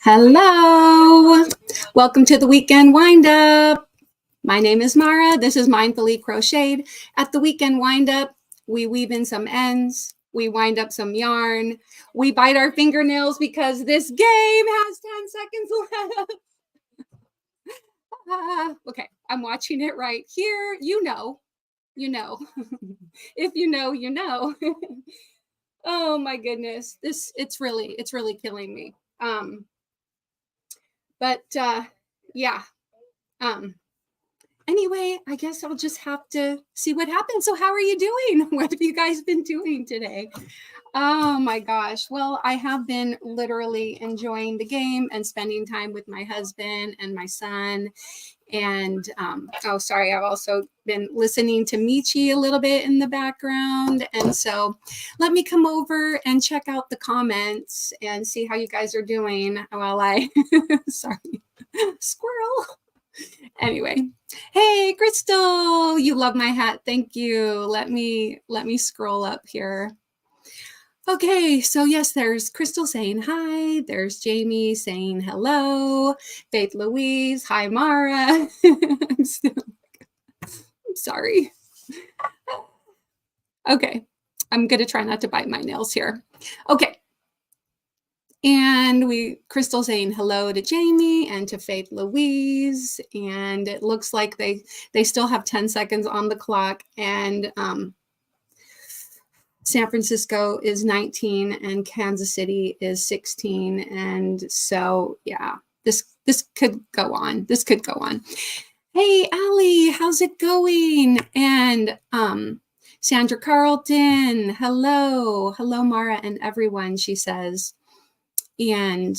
Hello. Welcome to the weekend wind up. My name is Mara. This is Mindfully Crocheted. At the weekend wind up, we weave in some ends, we wind up some yarn, we bite our fingernails because this game has 10 seconds left. Okay, I'm watching it right here. You know. If you know, you know. Oh my goodness. It's really killing me. But yeah. Um Anyway, I guess I'll just have to see what happens. So, how are you doing? What have you guys been doing today? Oh my gosh. Well, I have been literally enjoying the game and spending time with my husband and my son. And oh, sorry, I've also been listening to Michi a little bit in the background. And so let me come over and check out the comments and see how you guys are doing while I, sorry, squirrel. Anyway, hey Crystal, you love my hat. Thank you. Let me scroll up here. Okay, so yes, there's Crystal saying hi. There's Jamie saying hello. Faith Louise, hi Mara. I'm sorry. Okay, I'm gonna try not to bite my nails here. Okay. And Crystal saying hello to Jamie and to Faith Louise. And it looks like they still have 10 seconds on the clock. And San Francisco is 19 and Kansas City is 16. And so, yeah, this could go on. This could go on. Hey, Allie, how's it going? And Sandra Carlton, hello. Hello, Mara and everyone, she says. And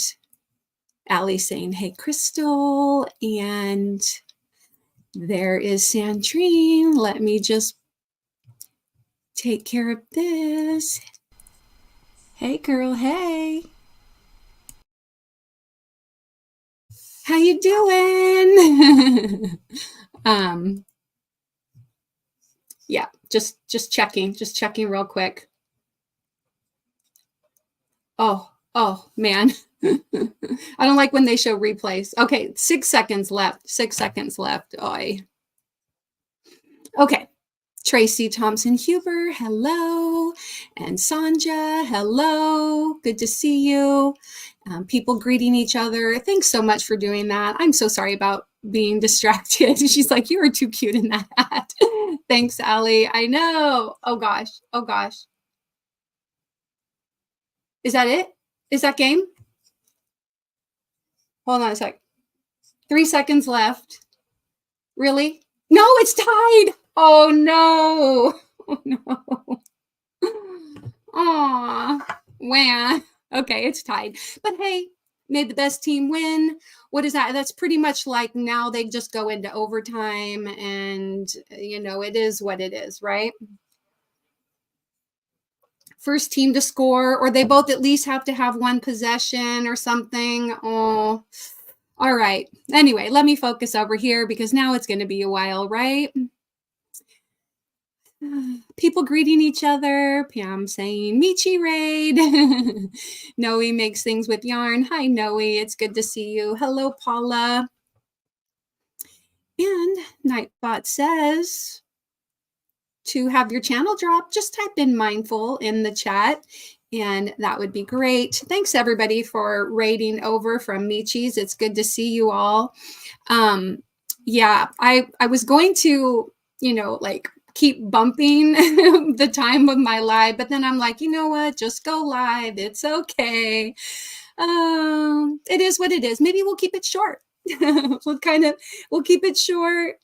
Allie saying, hey, Crystal. And there is Sandrine. Let me just take care of this. Hey, girl. Hey. How you doing? Yeah, just checking real quick. Oh, man. I don't like when they show replays. Okay, 6 seconds left. 6 seconds left. Oy. Okay. Tracy Thompson Huber, hello. And Sanja, hello. Good to see you. People greeting each other. Thanks so much for doing that. I'm so sorry about being distracted. She's like, you are too cute in that hat. Thanks, Allie. I know. Oh gosh. Oh gosh. Is that it? Is that game? Hold on a sec. 3 seconds left. Really? No, it's tied. Oh no. Oh no. Aw. Wah. Okay, it's tied. But hey, made the best team win. What is that? That's pretty much like now they just go into overtime and it is what it is, right? First team to score, or they both at least have to have one possession or something. Oh, all right. Anyway, let me focus over here because now it's going to be a while, right? People greeting each other. Pam saying, Michi Raid. Noe makes things with yarn. Hi, Noe. It's good to see you. Hello, Paula. And Nightbot says to have your channel drop, just type in mindful in the chat. And that would be great. Thanks, everybody, for raiding over from Michi's. It's good to see you all. Yeah, I was going to, keep bumping the time of my live, but then I'm like, you know what? Just go live. It's okay. It is what it is. Maybe we'll keep it short. We'll keep it short.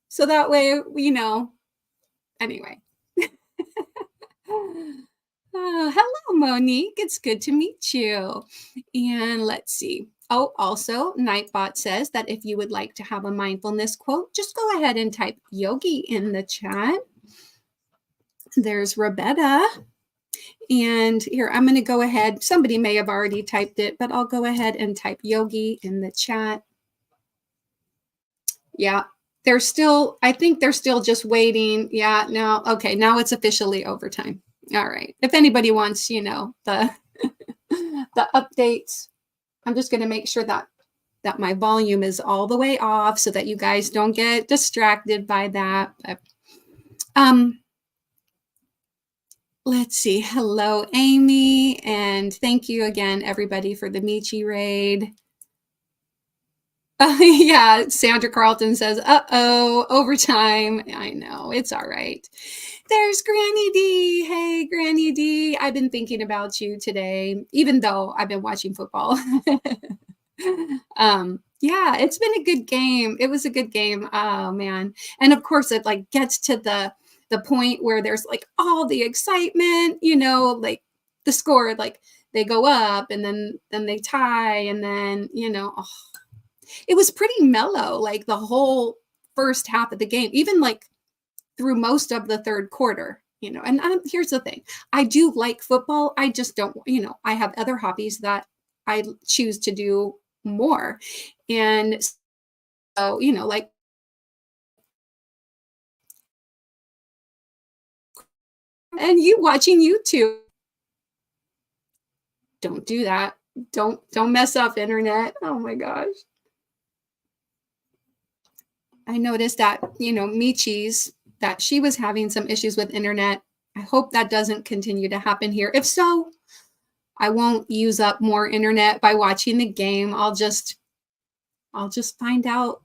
So that way, anyway. Hello, Monique. It's good to meet you. And let's see. Oh, also, Nightbot says that if you would like to have a mindfulness quote, just go ahead and type yogi in the chat. There's Roberta. And here, I'm going to go ahead. Somebody may have already typed it, but I'll go ahead and type yogi in the chat. Yeah, I think they're still just waiting. Yeah, no. Okay, now it's officially overtime. All right. If anybody wants, the the updates. I'm just going to make sure that my volume is all the way off so that you guys don't get distracted by that. But, let's see. Hello, Amy. And thank you again, everybody, for the Michi raid. Yeah, Sandra Carlton says, uh-oh, overtime. I know, it's all right. There's Granny D. Hey, Granny D. I've been thinking about you today, even though I've been watching football. Yeah, it's been a good game. It was a good game. Oh, man. And of course, it like gets to the point where there's like all the excitement, like the score, like they go up and then they tie and then, oh, it was pretty mellow, like the whole first half of the game, even like through most of the third quarter, and here's the thing. I do like football. I just don't, I have other hobbies that I choose to do more. And so, like, and you watching YouTube. Don't do that. Don't mess up, internet. Oh my gosh. I noticed that, Michi's, that she was having some issues with internet. I hope that doesn't continue to happen here. If so, I won't use up more internet by watching the game. I'll just find out,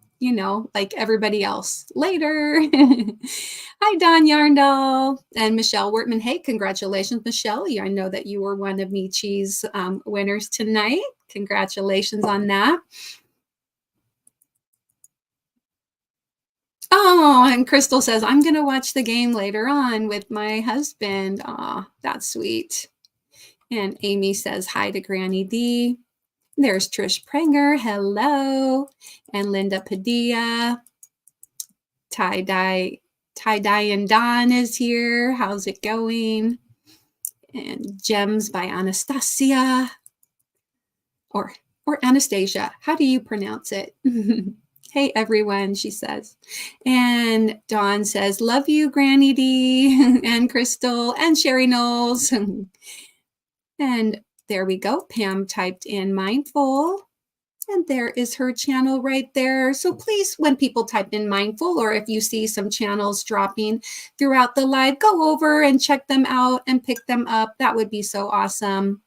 like everybody else later. Hi, Don Yarndall and Michelle Wortman. Hey, congratulations, Michelle. I know that you were one of Michi's winners tonight. Congratulations on that. Oh, and Crystal says, I'm going to watch the game later on with my husband. Aw, that's sweet. And Amy says hi to Granny D. There's Trish Prenger. Hello. And Linda Padilla. Tie-dye and Don is here. How's it going? And Gems by Anastasia. Or Anastasia. How do you pronounce it? Hey, everyone, she says. And Dawn says, love you, Granny D, and Crystal, and Sherry Knowles. And there we go. Pam typed in mindful. And there is her channel right there. So please, when people type in mindful, or if you see some channels dropping throughout the live, go over and check them out and pick them up. That would be so awesome.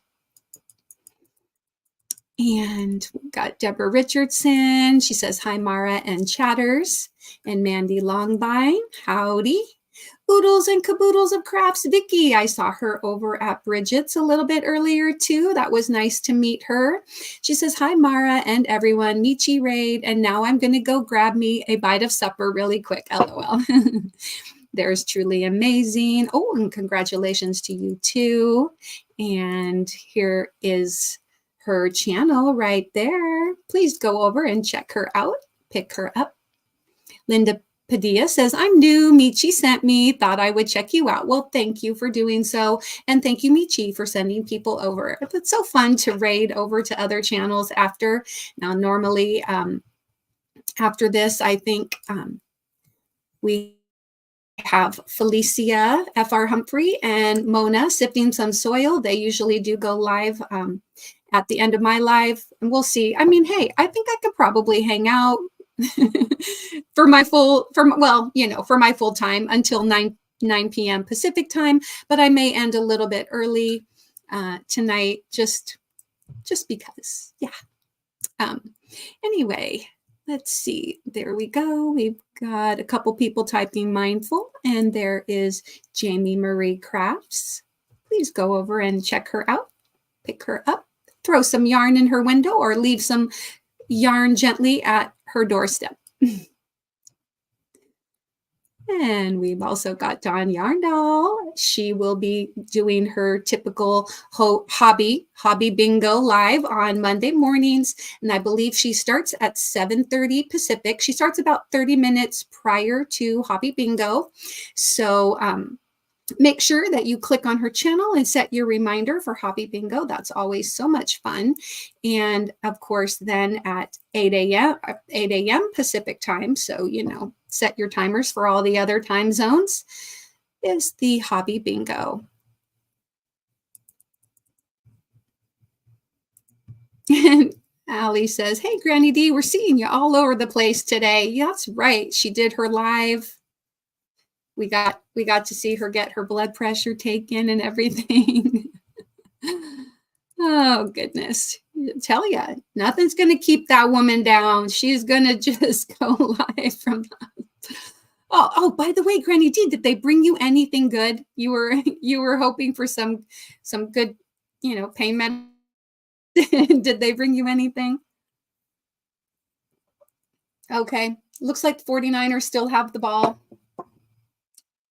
And we've got Deborah Richardson. She says, hi, Mara and Chatters. And Mandy Longbine. Howdy. Oodles and Caboodles of Crafts. Vicky, I saw her over at Bridget's a little bit earlier too. That was nice to meet her. She says, hi, Mara and everyone. Michi raid. And now I'm going to go grab me a bite of supper really quick. LOL. There's Truly Amazing. Oh, and congratulations to you too. And here is her channel right there. Please go over and check her out. Pick her up. Linda Padilla says, I'm new. Michi sent me. Thought I would check you out. Well, thank you for doing so. And thank you, Michi, for sending people over. It's so fun to raid over to other channels after. Now, normally, after this, I think we have Felicia F.R. Humphrey and Mona Sifting Some Soil. They usually do go live at the end of my live, and we'll see. I mean, hey, I think I could probably hang out for my full time until 9 p.m. Pacific time, but I may end a little bit early tonight just because. Yeah. Anyway, let's see. There we go. We've got a couple people typing mindful, and there is Jamie Marie Crafts. Please go over and check her out. Pick her up. Throw some yarn in her window or leave some yarn gently at her doorstep. And we've also got Dawn Yarndall. She will be doing her typical hobby bingo live on Monday mornings. And I believe she starts at 7:30 Pacific. She starts about 30 minutes prior to hobby bingo. So make sure that you click on her channel and set your reminder for hobby bingo. That's always so much fun. And of course, then at 8 a.m. Pacific time, so, set your timers for all the other time zones, is the hobby bingo. And Allie says, hey, Granny D, we're seeing you all over the place today. Yeah, that's right. She did her live. We got to see her get her blood pressure taken and everything. Oh, goodness. I tell you, nothing's going to keep that woman down. She's going to just go live from Oh, by the way, Granny D, did they bring you anything good? You were hoping for some good, pain med. Did they bring you anything? Okay. Looks like the 49ers still have the ball.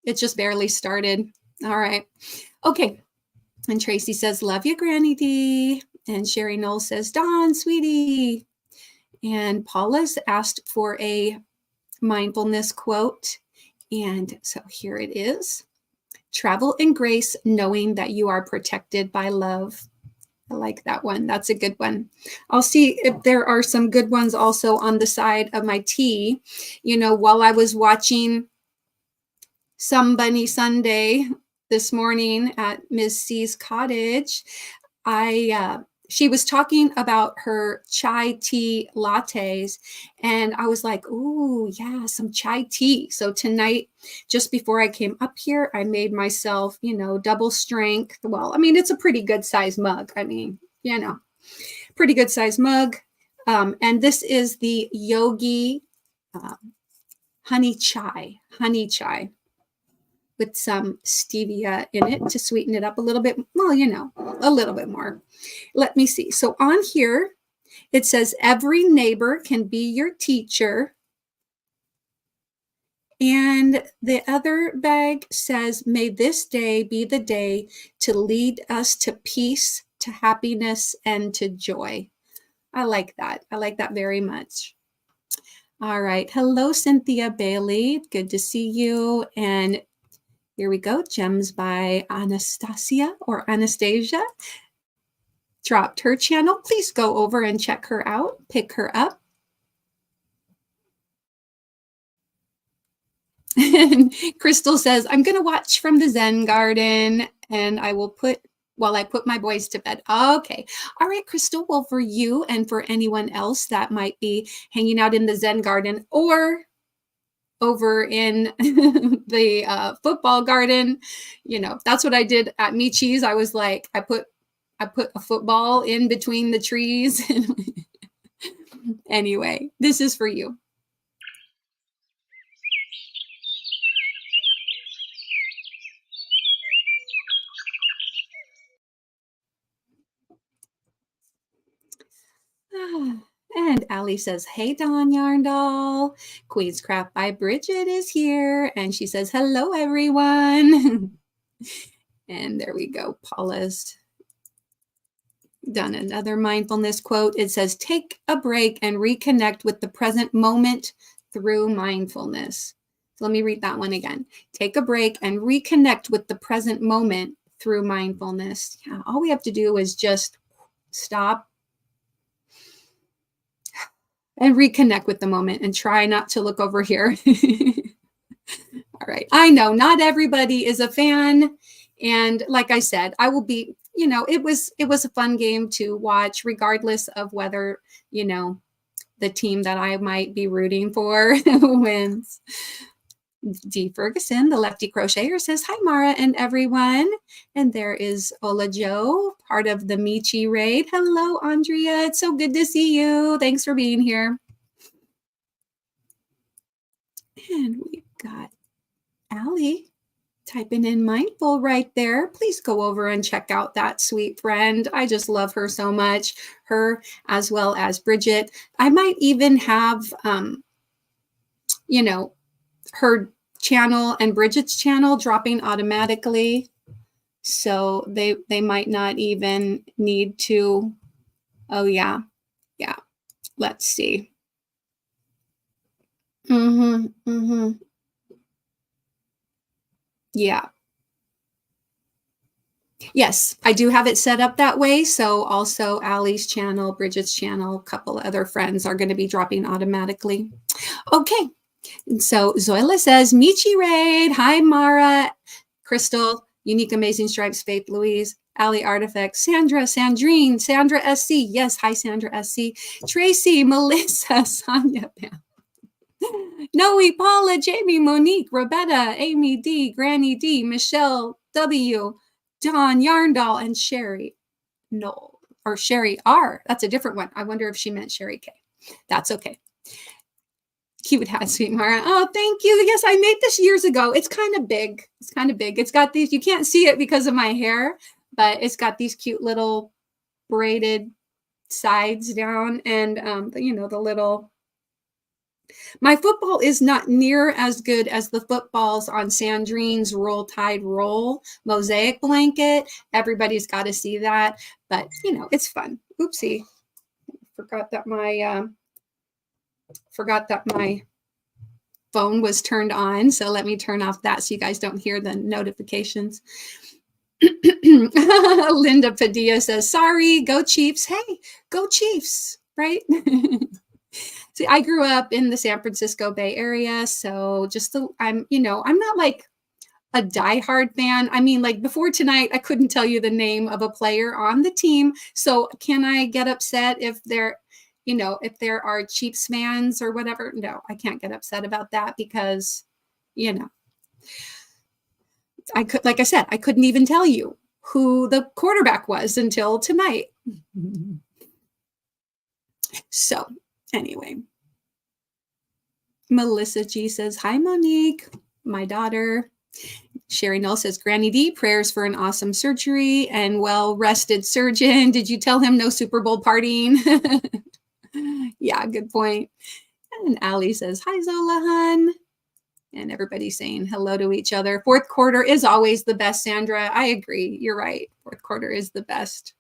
It just barely started. All right. Okay. And Tracy says, love you, Granny D. And Sherry Knoll says, Dawn, sweetie. And Paula's asked for a mindfulness quote. And so here it is. Travel in grace, knowing that you are protected by love. I like that one. That's a good one. I'll see if there are some good ones also on the side of my tea. While I was watching Some Sunday this morning at Ms. C's cottage, she was talking about her chai tea lattes, and I was like, ooh, yeah, some chai tea. So tonight, just before I came up here, I made myself, double strength. Well, it's a pretty good size mug. Pretty good size mug. And this is the Yogi honey chai with some stevia in it to sweeten it up a little bit. Well, a little bit more. Let me see. So on here, it says, every neighbor can be your teacher. And the other bag says, may this day be the day to lead us to peace, to happiness, and to joy. I like that. I like that very much. All right. Hello, Cynthia Bailey. Good to see you. And here we go. Gems by Anastasia dropped her channel. Please go over and check her out. Pick her up. And Crystal says, I'm going to watch from the Zen garden, and I will put my boys to bed. Okay. All right, Crystal. Well, for you and for anyone else that might be hanging out in the Zen garden or over in the football garden, that's what I did at Michi's. I was like, I put a football in between the trees. Anyway, this is for you. And Allie says, hey, Dawn Yarndall. Queen's Craft by Bridget is here. And she says, hello, everyone. And there we go. Paula's done another mindfulness quote. It says, take a break and reconnect with the present moment through mindfulness. So let me read that one again. Take a break and reconnect with the present moment through mindfulness. Yeah, all we have to do is just stop and reconnect with the moment and try not to look over here. All right. I know not everybody is a fan. And like I said, I will be, it was a fun game to watch, regardless of whether, the team that I might be rooting for wins. D. Ferguson, the lefty crocheter, says, hi, Mara and everyone. And there is Ola Joe, part of the Michi raid. Hello, Andrea. It's so good to see you. Thanks for being here. And we've got Allie typing in mindful right there. Please go over and check out that sweet friend. I just love her so much. Her as well as Bridget. I might even have, her channel and Bridget's channel dropping automatically. So they might not even need to. Oh, yeah. Yeah. Let's see. Yeah. Yes, I do have it set up that way. So also Allie's channel, Bridget's channel, a couple other friends are going to be dropping automatically. Okay. So Zoila says, Michi Raid. Hi, Mara, Crystal, Unique Amazing Stripes, Faith Louise, Ali Artifacts, Sandra, Sandrine, Sandra SC. Yes, hi, Sandra SC. Tracy, Melissa, Sonia, Pam. Noe, Paula, Jamie, Monique, Roberta, Amy D, Granny D, Michelle W, Dawn, Yarndall, and Sherry Knoll, or Sherry R. That's a different one. I wonder if she meant Sherry K. That's okay. Cute hat, sweet Mara. Oh, thank you. Yes, I made this years ago. It's kind of big. It's kind of big. It's got these, you can't see it because of my hair, but it's got these cute little braided sides down and, you know, the little, my football is not near as good as the footballs on Sandrine's Roll Tide Roll mosaic blanket. Everybody's got to see that, but you know, it's fun. Oopsie. Forgot that my phone was turned on. So let me turn off that so you guys don't hear the notifications. Linda Padilla says, sorry, go Chiefs. Hey, go Chiefs, right? See, I grew up in the San Francisco Bay Area. So I'm not like a diehard fan. I mean, like before tonight, I couldn't tell you the name of a player on the team. So can I get upset if there are Chiefs fans or whatever? No, I can't get upset about that because, you know, like I said, I couldn't even tell you who the quarterback was until tonight. So anyway, Melissa G says, hi, Monique, my daughter. Sherry Null says, Granny D, prayers for an awesome surgery and well-rested surgeon. Did you tell him no Super Bowl partying? Yeah, good point. And Allie says, hi, Zola hun. And everybody's saying hello to each other. Fourth quarter is always the best, Sandra. I agree. You're right. Fourth quarter is the best.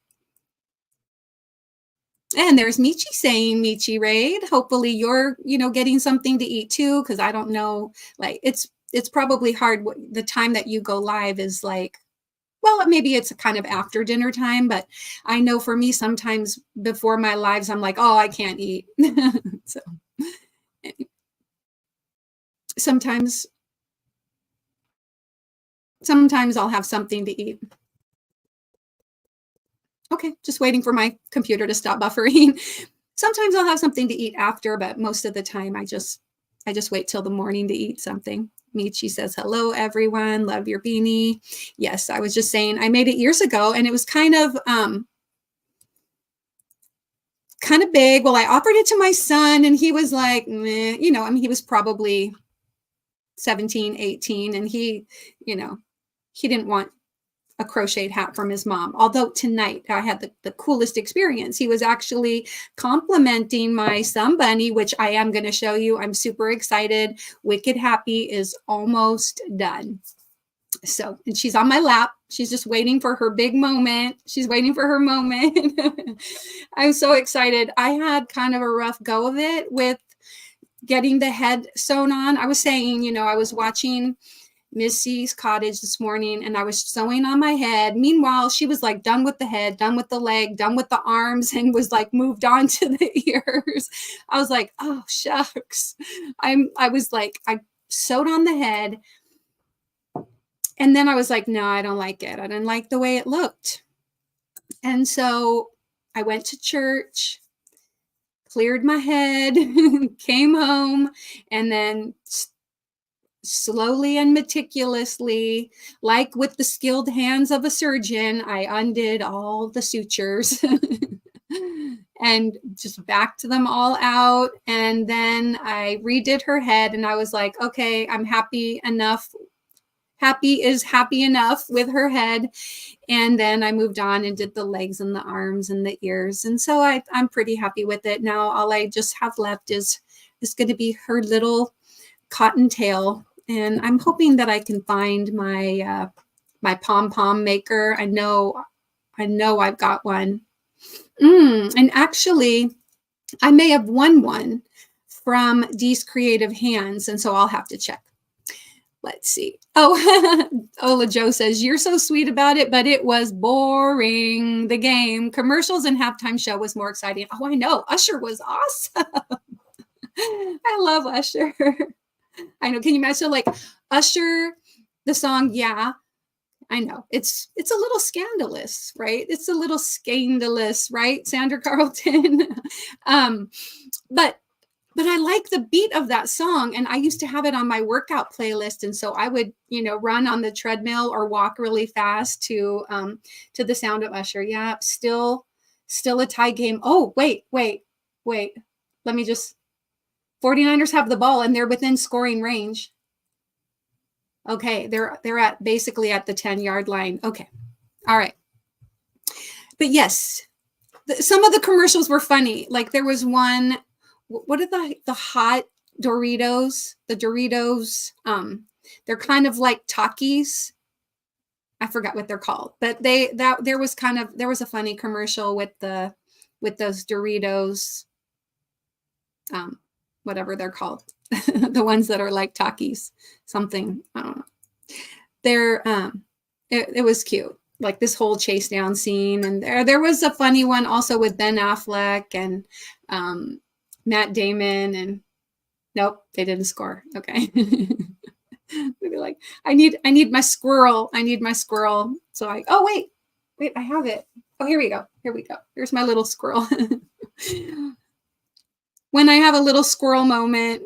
And there's Michi saying, Michi Raid. Hopefully you're, getting something to eat too, because I don't know, like it's probably hard. The time that you go live is like, well, maybe it's a kind of after dinner time, but I know for me, sometimes before my lives, I'm like, oh, I can't eat. So sometimes I'll have something to eat. Okay, just waiting for my computer to stop buffering. Sometimes I'll have something to eat after, but most of the time I just wait till the morning to eat something. Michi says, hello, everyone. Love your beanie. Yes, I was just saying I made it years ago and it was kind of big. Well, I offered it to my son and he was like, meh, he was probably 17, 18 and he didn't want a crocheted hat from his mom. Although tonight I had the coolest experience. He was actually complimenting my Sun Bunny, which I am going to show you. I'm super excited. Wicked Happy is almost done. So, and she's on my lap. She's just waiting for her big moment. She's waiting for her moment. I'm so excited. I had kind of a rough go of it with getting the head sewn on. I was saying, I was watching Missy's Cottage this morning and I was sewing on my head. Meanwhile, she was like done with the head, done with the leg, done with the arms, and was like moved on to the ears. I was like, oh shucks. I sewed on the head and then I was like, no, I don't like it. I didn't like the way it looked. And so I went to church, cleared my head, came home, and then slowly and meticulously, like with the skilled hands of a surgeon, I undid all the sutures and just backed them all out. And then I redid her head and I was like, okay, I'm happy enough. Happy is happy enough with her head. And then I moved on and did the legs and the arms and the ears. And so I'm pretty happy with it. Now all I just have left is going to be her little cottontail. And I'm hoping that I can find my my pom-pom maker. I know I've got one. And actually, I may have won one from Dee's Creative Hands. And so I'll have to check. Let's see. Oh, Ola Joe says, you're so sweet about it, but it was boring. The game, commercials and halftime show was more exciting. Oh, I know. Usher was awesome. I love Usher. I know. Can you imagine like Usher, the song, yeah. I know. It's a little scandalous, right? It's a little scandalous, right, Sandra Carlton? um, but I like the beat of that song, and I used to have it on my workout playlist, and so I would, run on the treadmill or walk really fast to the sound of Usher. Yeah, still a tie game. Oh, wait. Let me just 49ers have the ball and they're within scoring range. Okay, they're at basically at the 10-yard line. Okay. All right. But yes, some of the commercials were funny. Like there was one, what are the hot Doritos? The Doritos, they're kind of like Takis. I forgot what they're called, but there was a funny commercial with those Doritos, whatever they're called, the ones that are like Takis, something, I don't know. It was cute. Like this whole chase down scene, and there was a funny one also with Ben Affleck and Matt Damon, and nope, they didn't score. Okay. Maybe like I need my squirrel. So wait, I have it. Oh, here we go. Here's my little squirrel. When I have a little squirrel moment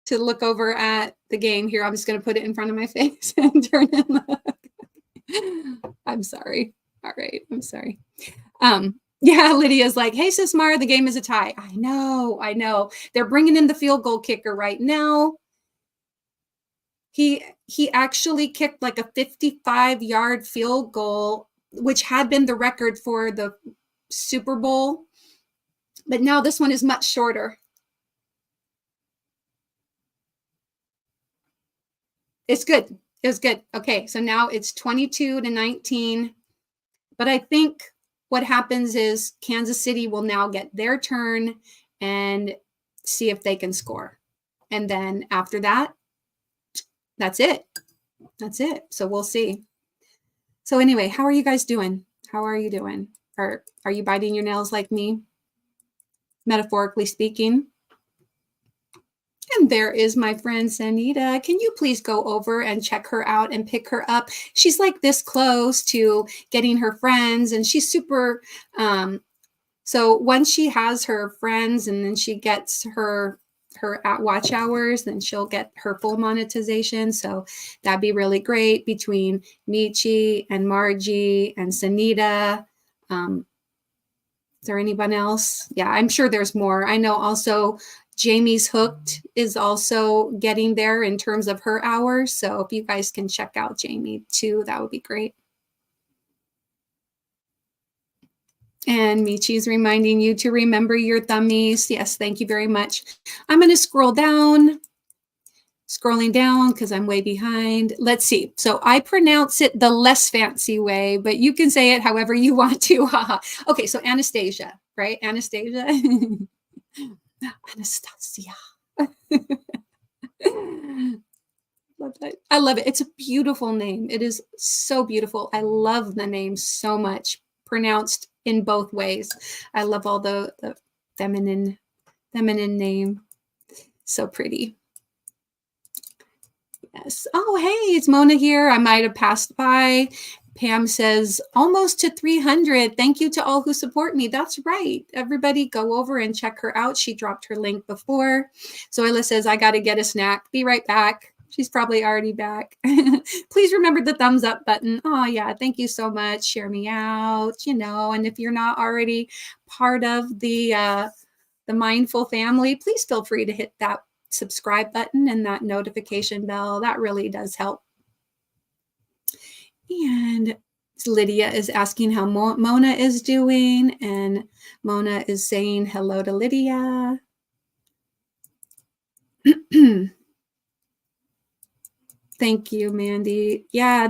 to look over at the game here, I'm just going to put it in front of my face and turn and look. I'm sorry. All right. I'm sorry. Yeah, Lydia's like, hey, Sis Mara, the game is a tie. I know. They're bringing in the field goal kicker right now. He actually kicked like a 55-yard field goal, which had been the record for the Super Bowl. But now this one is much shorter. It's good. It was good. Okay, so now it's 22-19. But I think what happens is Kansas City will now get their turn and see if they can score. And then after that, that's it. So we'll see. So anyway, how are you guys doing? How are you doing? Are you biting your nails like me? Metaphorically speaking. And there is my friend Sanita. Can you please go over and check her out and pick her up? She's like this close to getting her friends, and she's super. So once she has her friends and then she gets her at watch hours, then she'll get her full monetization. So that'd be really great between Michi and Margie and Sanita. Is there anyone else? Yeah, I'm sure there's more. I know also Jamie's Hooked is also getting there in terms of her hours. So if you guys can check out Jamie too, that would be great. And Michi's reminding you to remember your thummies. Yes, thank you very much. I'm going to scrolling down because I'm way behind. Let's see. So I pronounce it the less fancy way, but you can say it however you want to. Okay, so Anastasia, right? Anastasia. Anastasia. Love that. I love it. It's a beautiful name. It is so beautiful. I love the name so much. Pronounced in both ways. I love all the feminine name. So pretty. Yes. Oh, hey, it's Mona here. I might have passed by. Pam says, almost to 300. Thank you to all who support me. That's right. Everybody go over and check her out. She dropped her link before. Zoila says, I got to get a snack. Be right back. She's probably already back. Please remember the thumbs up button. Oh, yeah. Thank you so much. Share me out, and if you're not already part of the Mindful family, please feel free to hit that subscribe button and that notification bell. That really does help. And Lydia is asking how Mona is doing, and Mona is saying hello to Lydia. Thank you, Mandy. Yeah,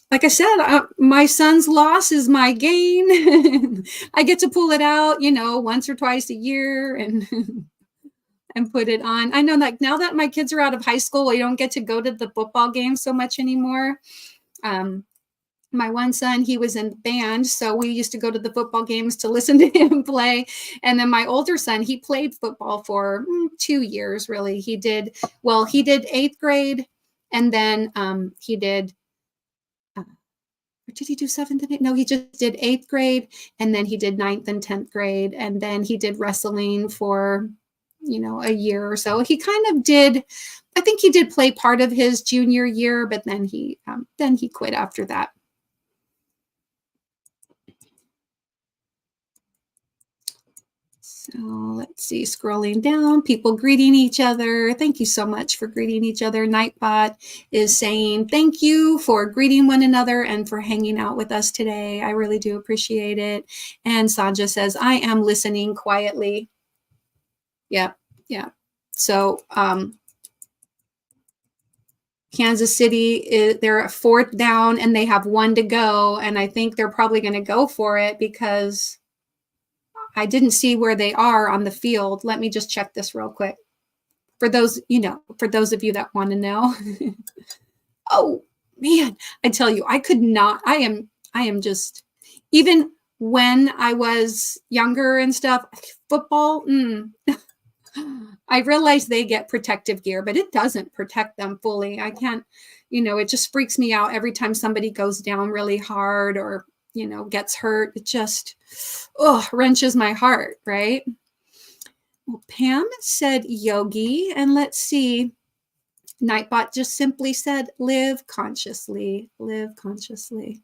like I said, my son's loss is my gain. I get to pull it out, once or twice a year and and put it on. I know, like now that my kids are out of high school, we don't get to go to the football games so much anymore. My one son, he was in band, so we used to go to the football games to listen to him play. And then my older son, he played football for 2 years, really. He did 8th grade, and then he did Or did he do 7th and 8th? No, he just did 8th grade, and then he did 9th and 10th grade, and then he did wrestling for, a year or so. He kind of did, I think he did play part of his junior year, but then he quit after that. So let's see, scrolling down, people greeting each other. Thank you so much for greeting each other. Nightbot is saying thank you for greeting one another and for hanging out with us today. I really do appreciate it. And Sanja says, I am listening quietly. Yeah. So Kansas City, they're at 4th down and they have 1 to go. And I think they're probably going to go for it because I didn't see where they are on the field. Let me just check this real quick. For those of you that want to know. Oh, man, I tell you, I could not. I am just, even when I was younger and stuff, football, I realize they get protective gear, but it doesn't protect them fully. I can't, it just freaks me out every time somebody goes down really hard or gets hurt. It just wrenches my heart, right? Well, Pam said yogi, and let's see. Nightbot just simply said live consciously, live consciously.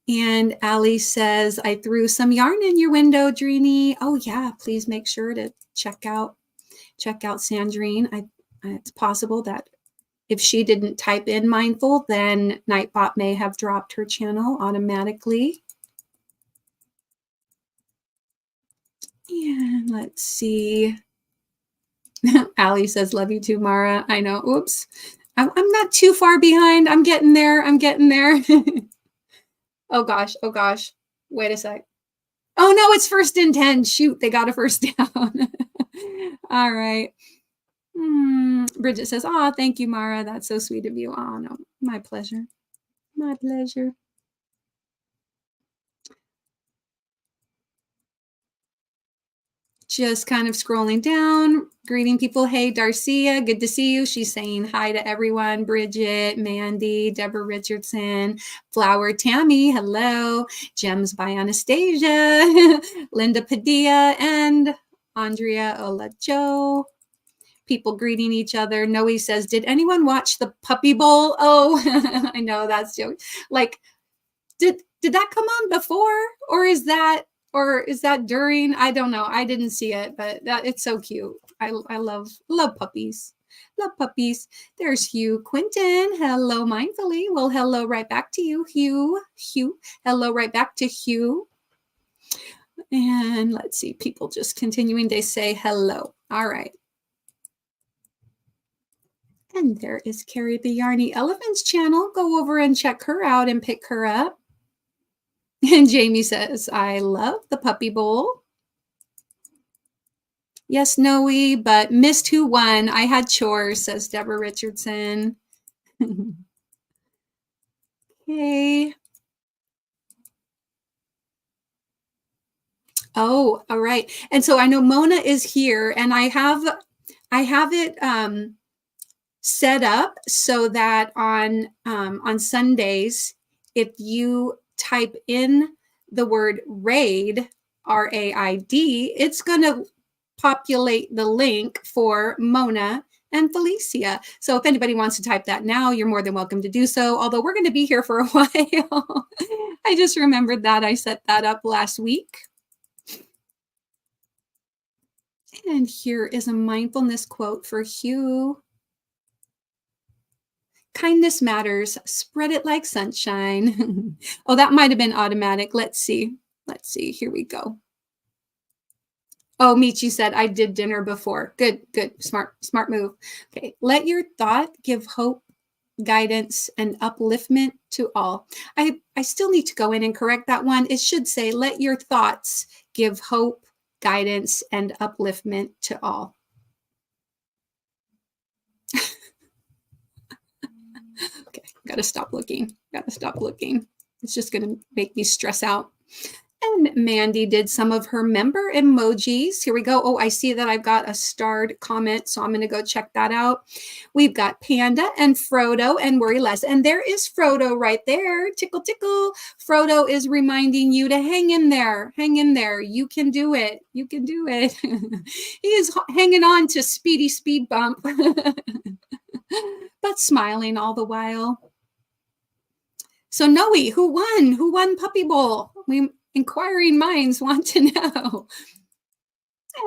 And Allie says, I threw some yarn in your window, Dreeny. Oh yeah, please make sure to check out Sandrine. It's possible that if she didn't type in mindful, then Nightbot may have dropped her channel automatically. And let's see. Allie says, love you too, Mara. I know. Oops. I'm not too far behind. I'm getting there. Oh gosh. Wait a sec. Oh no, it's 1st and 10. Shoot, they got a 1st down. All right. Bridget says, oh, thank you, Mara. That's so sweet of you. Oh, no, my pleasure. My pleasure. Just kind of scrolling down, greeting people. Hey, Darcia, good to see you. She's saying hi to everyone. Bridget, Mandy, Deborah Richardson, Flower Tammy, hello. Gems by Anastasia, Linda Padilla, and Andrea Olajo. People greeting each other. Noe says, did anyone watch the Puppy Bowl? Oh, I know that's joke. Like, did that come on before, or is that during? I don't know. I didn't see it, but it's so cute. I love puppies. Love puppies. There's Hugh Quinton. Hello, mindfully. Well, hello right back to you, Hugh. Hello right back to Hugh. And let's see, people just continuing to say hello. All right. And there is Carrie the Yarny Elephants channel. Go over and check her out and pick her up. And Jamie says, I love the Puppy Bowl. Yes, Noe, but missed who won. I had chores, says Deborah Richardson. Okay. Oh, all right. And so I know Mona is here, and I have it set up so that on Sundays, if you type in the word RAID, RAID, it's going to populate the link for Mona and Felicia. So if anybody wants to type that now, you're more than welcome to do so, although we're going to be here for a while. I just remembered that I set that up last week. And here is a mindfulness quote for Hugh. Kindness matters. Spread it like sunshine. Oh, that might have been automatic. Let's see. Here we go. Oh, Michi said, I did dinner before. Good. Smart move. Okay. Let your thought give hope, guidance, and upliftment to all. I still need to go in and correct that one. It should say, let your thoughts give hope, guidance, and upliftment to all. Okay, gotta stop looking. It's just gonna make me stress out. And Mandy did some of her member emojis. Here we go. Oh, I see that I've got a starred comment, so I'm going to go check that out. We've got Panda and Frodo and Worry Less. And there is Frodo right there. Tickle, tickle. Frodo is reminding you to hang in there. Hang in there. You can do it. You can do it. He is hanging on to Speedy Speed Bump, but smiling all the while. So Noe, who won? Who won Puppy Bowl? Inquiring minds want to know.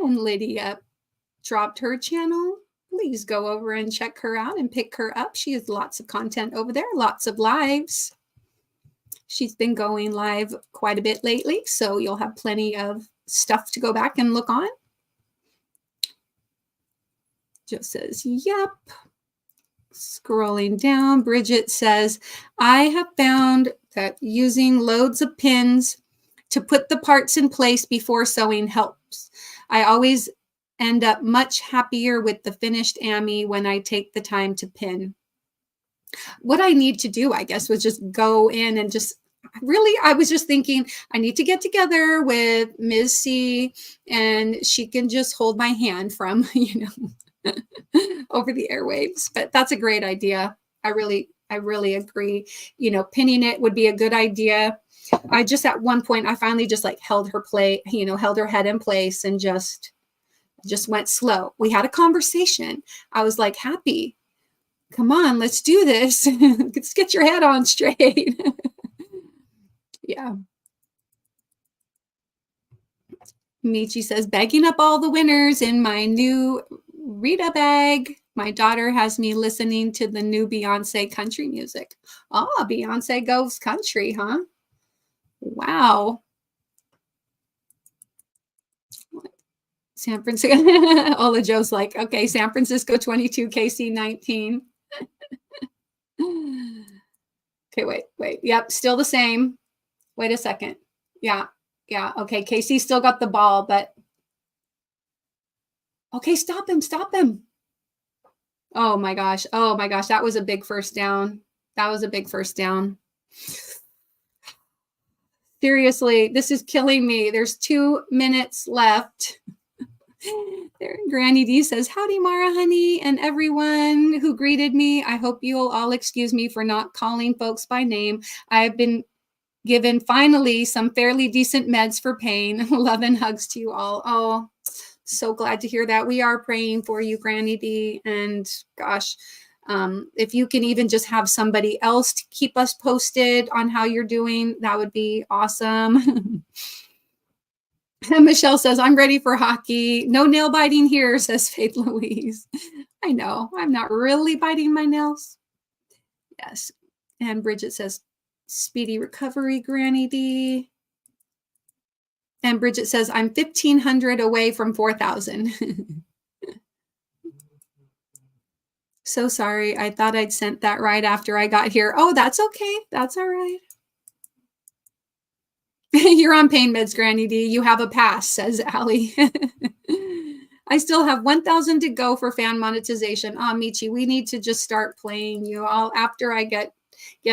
And Lydia dropped her channel. Please go over and check her out and pick her up. She has lots of content over there, lots of lives. She's been going live quite a bit lately, so you'll have plenty of stuff to go back and look on. Just says, yep. Scrolling down, Bridget says, I have found that using loads of pins to put the parts in place before sewing helps. I always end up much happier with the finished Amy when I take the time to pin. What I need to do, I guess, was just go in and just really, I was just thinking, I need to get together with Ms. C and she can just hold my hand from, over the airwaves. But that's a great idea. I really agree. Pinning it would be a good idea. I just, at one point, I finally just like held her held her head in place and just went slow. We had a conversation. I was like, Happy, come on, let's do this. Let's get your head on straight. Yeah. Michi says, bagging up all the winners in my new Rita bag. My daughter has me listening to the new Beyonce country music. Oh, Beyonce goes country, huh? Wow. San Francisco. Ola Joe's like, okay, San Francisco 22, KC 19. Okay, wait. Yep, still the same. Wait a second. Yeah. Okay, KC still got the ball, but okay, stop him. Oh my gosh. That was a big first down. Seriously, this is killing me. There's 2 minutes left. There, Granny D says, howdy, Mara, honey, and everyone who greeted me. I hope you'll all excuse me for not calling folks by name. I've been given finally some fairly decent meds for pain. Love and hugs to you all. Oh, so glad to hear that. We are praying for you, Granny D. And gosh, if you can even just have somebody else to keep us posted on how you're doing, that would be awesome. Michelle says, I'm ready for hockey. No nail biting here, says Faith Louise. I know, I'm not really biting my nails. Yes. And Bridget says, speedy recovery, Granny D. And Bridget says, I'm 1,500 away from 4,000. So sorry. I thought I'd sent that right after I got here. Oh, that's okay. That's all right. You're on pain meds, Granny D. You have a pass, says Allie. I still have 1,000 to go for fan monetization. Michi, we need to just start playing you. After I get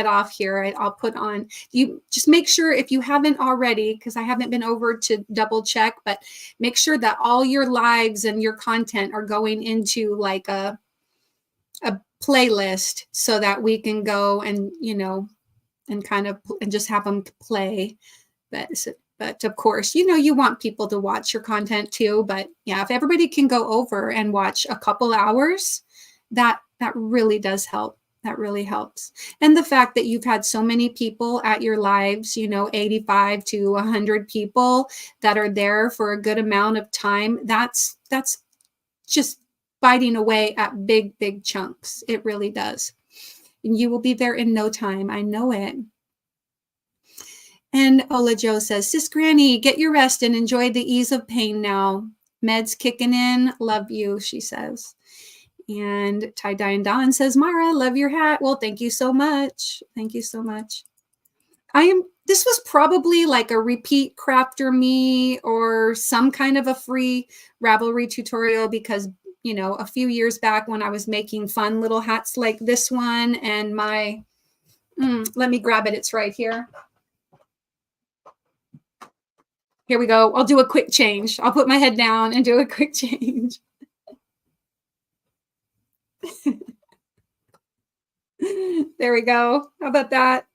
off here, I'll put on. You just make sure, if you haven't already, because I haven't been over to double check, but make sure that all your lives and your content are going into like a playlist so that we can go and, and kind of and just have them play. But of course, you want people to watch your content too. But yeah, if everybody can go over and watch a couple hours, that really does help. That really helps. And the fact that you've had so many people at your lives, 85 to 100 people that are there for a good amount of time, that's just biting away at big, big chunks. It really does. And you will be there in no time. I know it. And Ola Joe says, Sis Granny, get your rest and enjoy the ease of pain now. Meds kicking in. Love you, she says. And Tie Dye and Dawn says, Mara, love your hat. Well, thank you so much. Thank you so much. This was probably like a repeat Crafter Me or some kind of a free Ravelry tutorial because, a few years back when I was making fun little hats like this one and let me grab it. It's right here. Here we go. I'll do a quick change. I'll put my head down and do a quick change. There we go. How about that?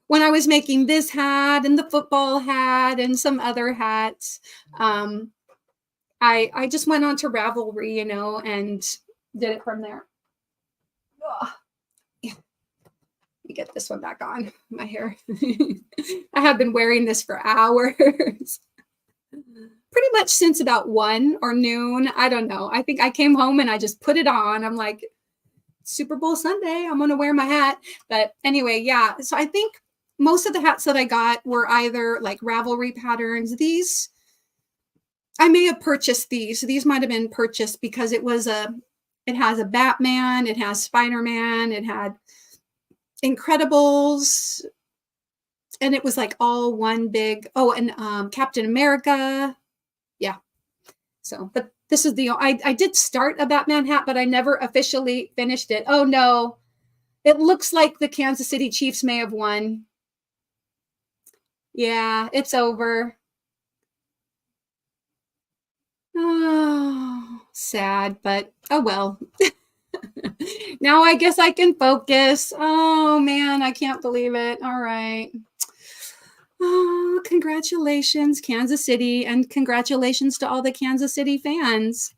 When I was making this hat and the football hat and some other hats, I just went on to Ravelry, you know, and did it from there. Ugh. Yeah. Let me get this one back on my hair. I have been wearing this for hours. Pretty much since about 1 or noon. I don't know. I think I came home and I just put it on. I'm like, Super Bowl Sunday, I'm going to wear my hat. But anyway, yeah. So I think most of the hats that I got were either like Ravelry patterns. These, I may have purchased these. These might have been purchased because it has a Batman, it has Spider-Man, it had Incredibles, and it was like all one big, and Captain America. Yeah. So, but this is I did start a Batman hat, but I never officially finished it. Oh no. It looks like the Kansas City Chiefs may have won. Yeah, it's over. Oh, sad, but oh well. Now I guess I can focus. Oh man, I can't believe it. All right. Oh, congratulations, Kansas City, and congratulations to all the Kansas City fans.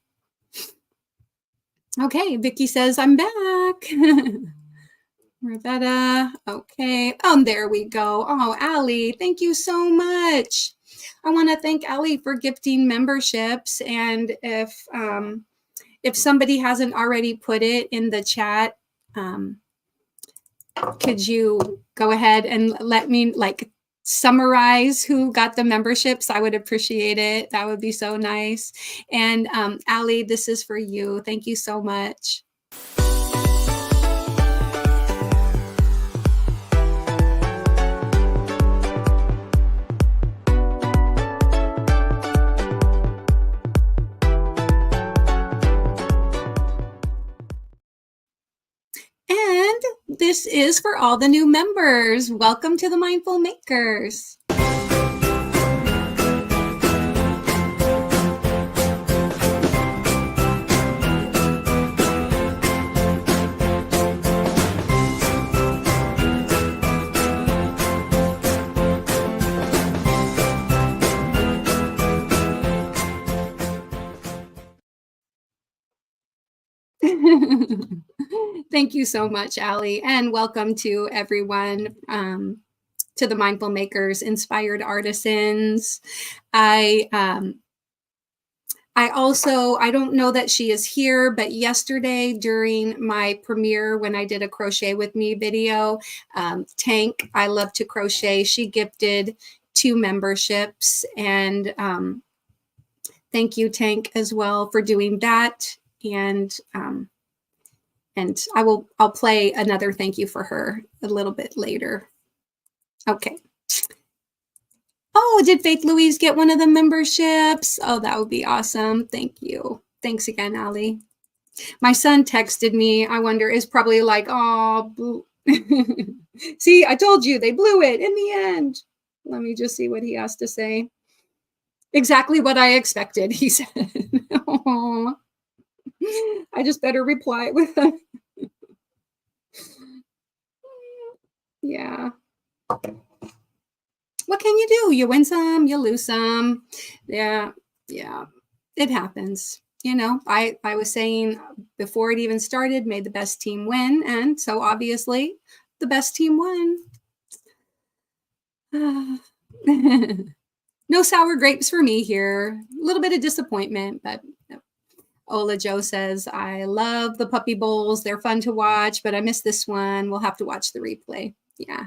Okay, Vicky says, I'm back. Rosetta, okay. Oh, there we go. Oh, Allie, thank you so much. I want to thank Allie for gifting memberships. And if somebody hasn't already put it in the chat, could you go ahead and let me summarize who got the memberships? I would appreciate it. That would be so nice. And Allie, this is for you. Thank you so much. And this is for all the new members. Welcome to the Mindful Makers. Thank you so much, Allie, and welcome to everyone to the Mindful Makers, Inspired Artisans. I don't know that she is here, but yesterday during my premiere, when I did a Crochet With Me video, Tank, I Love to Crochet, she gifted 2 memberships, and thank you, Tank, as well for doing that. And I'll play another thank you for her a little bit later. Okay. Oh, did Faith Louise get one of the memberships? Oh, that would be awesome. Thank you. Thanks again, Allie. My son texted me. I wonder, is probably like, oh, see, I told you they blew it in the end. Let me just see what he has to say. Exactly what I expected, he said. Oh. I just better reply with a yeah. What can you do? You win some, you lose some. Yeah. It happens. You know, I was saying before it even started, may the best team win. And so obviously the best team won. No sour grapes for me here. A little bit of disappointment, but Ola Joe says, I love the puppy bowls. They're fun to watch, but I missed this one. We'll have to watch the replay. Yeah.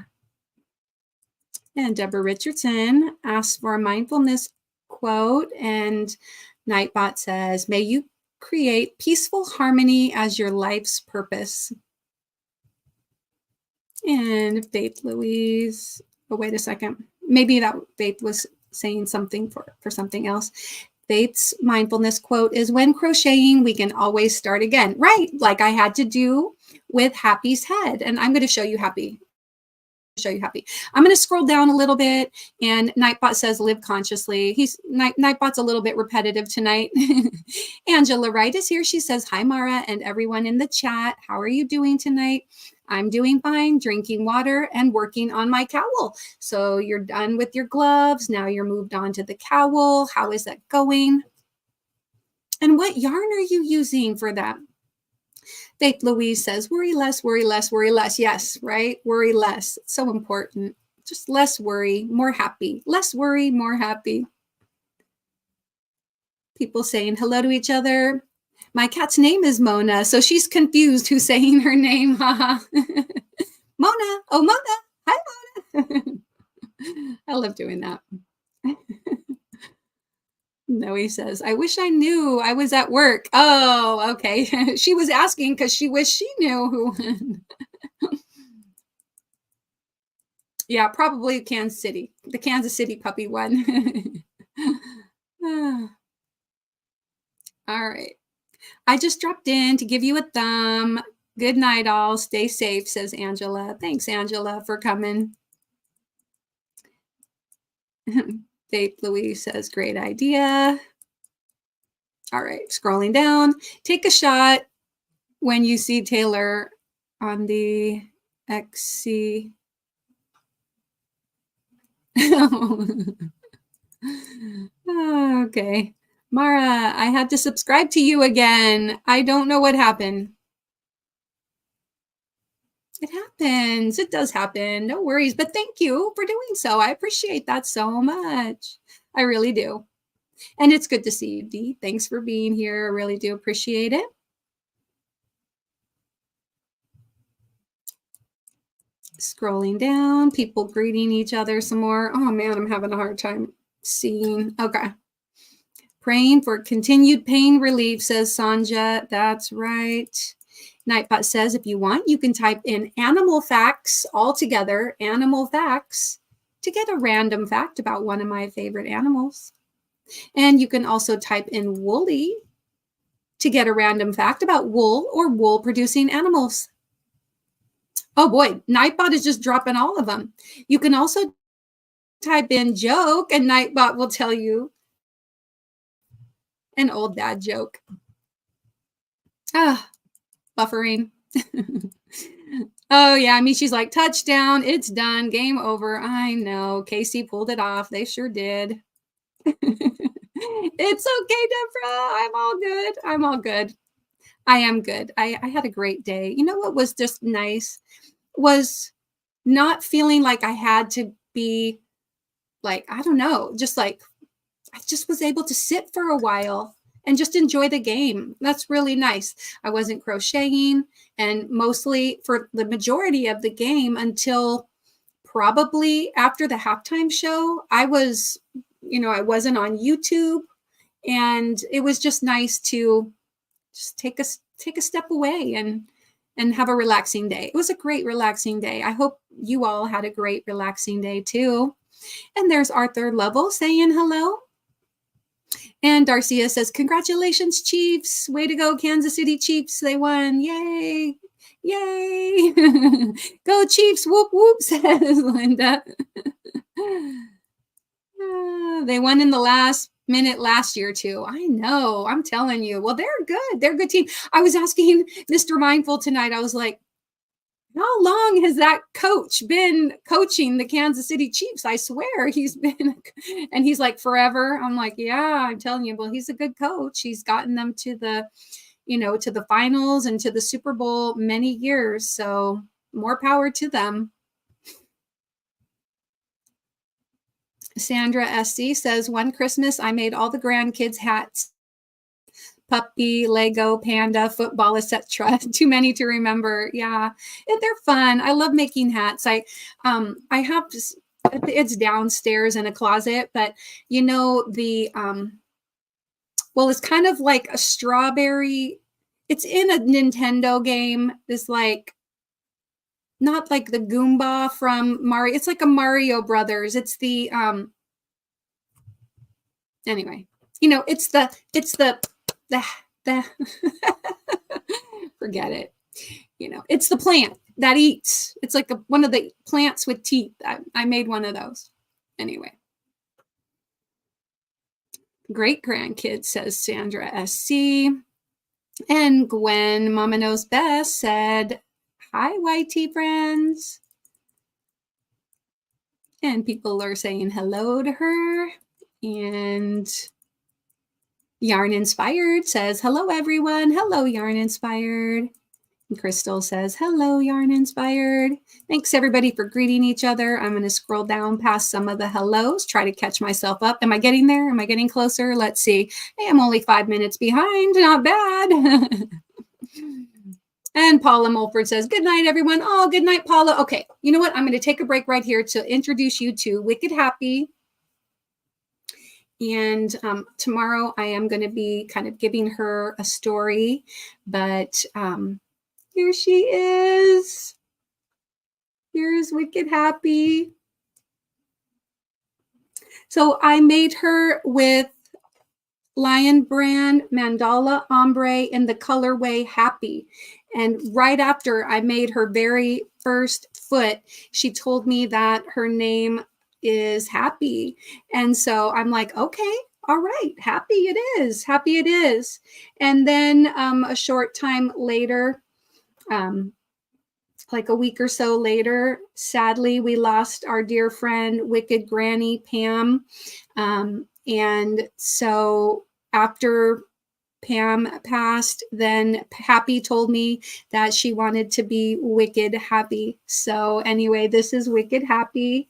And Deborah Richardson asks for a mindfulness quote. And Nightbot says, may you create peaceful harmony as your life's purpose. And Faith Louise, oh, wait a second. Maybe that Faith was saying something for something else. Faith's mindfulness quote is, when crocheting, we can always start again. Right, like I had to do with Happy's head. And I'm going to show you Happy. show you happy. I'm going to scroll down a little bit, and Nightbot says live consciously. Nightbot's a little bit repetitive tonight. Angela Wright is here. She says, hi, Mara, and everyone in the chat. How are you doing tonight? I'm doing fine, drinking water and working on my cowl. So you're done with your gloves. Now you're moved on to the cowl. How is that going? And what yarn are you using for that? Faith Louise says, worry less, worry less, worry less. Yes, right? Worry less. It's so important. Just less worry, more happy. Less worry, more happy. People saying hello to each other. My cat's name is Mona, so she's confused who's saying her name. Haha. Mona. Oh, Mona. Hi, Mona. I love doing that. Noe says, I wish I knew I was at work. Oh, okay. She was asking because she wished she knew who. Yeah, probably Kansas City. The Kansas City puppy one. All right. I just dropped in to give you a thumb. Good night, all. Stay safe, says Angela. Thanks, Angela, for coming. Faith Louise says, great idea. All right, scrolling down. Take a shot when you see Taylor on the XC. Okay. Mara, I had to subscribe to you again. I don't know what happened. It happens. It does happen. No worries. But thank you for doing so. I appreciate that so much. I really do. And it's good to see you, Dee. Thanks for being here. I really do appreciate it. Scrolling down, people greeting each other some more. Oh, man, I'm having a hard time seeing. Okay. Praying for continued pain relief, says Sanja. That's right. Nightbot says, if you want, you can type in animal facts all together, animal facts, to get a random fact about one of my favorite animals. And you can also type in woolly to get a random fact about wool or wool producing animals. Oh boy, Nightbot is just dropping all of them. You can also type in joke and Nightbot will tell you an old dad joke. Buffering. Oh yeah, I mean, she's like, touchdown, it's done, game over. I know, Casey pulled it off. They sure did. It's okay, Deborah. I'm all good. I'm all good. I am good. I had a great day. You know what was just nice was not feeling like I had to be like, I don't know, just like I just was able to sit for a while and just enjoy the game. That's really nice. I wasn't crocheting, and mostly for the majority of the game until probably after the halftime show, I was, I wasn't on YouTube, and it was just nice to just take a step away and have a relaxing day. It was a great relaxing day. I hope you all had a great relaxing day too. And there's Arthur Lovell saying hello. And Darcia says, congratulations, Chiefs. Way to go, Kansas City Chiefs. They won. Yay. Yay. Go Chiefs. Whoop, whoop, says Linda. They won in the last minute last year too. I know. I'm telling you. Well, they're good. They're a good team. I was asking Mr. Mindful tonight. I was like, how long has that coach been coaching the Kansas City Chiefs? I swear he's been, and he's like, forever. I'm like, yeah, I'm telling you. Well, he's a good coach. He's gotten them to the, to the finals and to the Super Bowl many years. So more power to them. Sandra SC says, one Christmas, I made all the grandkids hats. Puppy, Lego, panda, football, etc. Too many to remember. Yeah, they're fun. I love making hats. I have it's downstairs in a closet, but well, it's kind of like a strawberry. It's in a Nintendo game. It's like not like the Goomba from Mario. It's like a Mario Brothers. It's the anyway. It's the forget it. you know, it's the plant that eats. It's like one of the plants with teeth. I made one of those. Anyway. Great grandkids, says Sandra SC. And Gwen, Mama Knows Best, said, hi, YT friends. And people are saying hello to her. And Yarn Inspired says, hello, everyone. Hello, Yarn Inspired. And Crystal says, hello, Yarn Inspired. Thanks, everybody, for greeting each other. I'm going to scroll down past some of the hellos, try to catch myself up. Am I getting there? Am I getting closer? Let's see. Hey, I'm only 5 minutes behind. Not bad. And Paula Mulford says, good night, everyone. Oh, good night, Paula. Okay, you know what? I'm going to take a break right here to introduce you to Wicked Happy. And tomorrow I am going to be kind of giving her a story, but here she is. Here's Wicked Happy. So I made her with Lion Brand Mandala Ombre in the colorway Happy. And right after I made her very first foot, she told me that her name is Happy. And so I'm like, okay, all right, Happy it is. Happy it is. And then a short time later, like a week or so later, sadly, we lost our dear friend, Wicked Granny Pam. And so after Pam passed, then Happy told me that she wanted to be Wicked Happy. So anyway, this is Wicked Happy.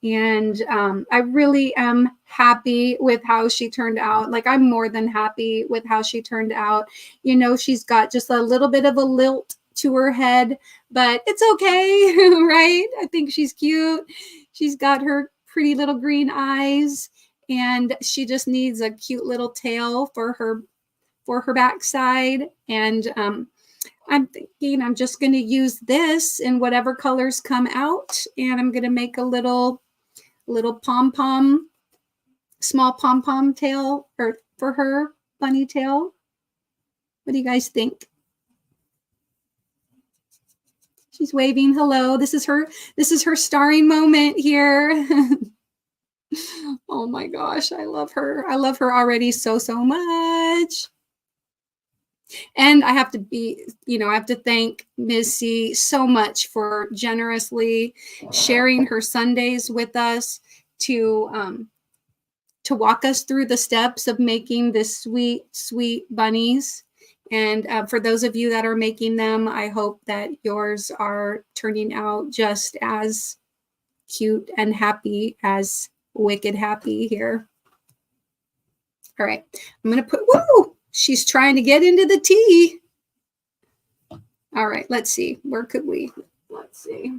And I really am happy with how she turned out. Like, I'm more than happy with how she turned out. You know, she's got just a little bit of a lilt to her head, but it's okay, right? I think she's cute. She's got her pretty little green eyes, and she just needs a cute little tail for her backside. And I'm thinking I'm just going to use this in whatever colors come out, and I'm going to make a little pom-pom, small pom-pom tail for her bunny tail. What do you guys think? She's waving hello. This is her starring moment here. Oh my gosh, I love her. I love her already so much. And I have to thank Missy so much for generously sharing her Sundays with us to walk us through the steps of making this sweet, sweet bunnies. And for those of you that are making them, I hope that yours are turning out just as cute and happy as Wicked Happy here. All right, I'm going to put, woo! She's trying to get into the tea. All right, let's see. Where could we? Let's see.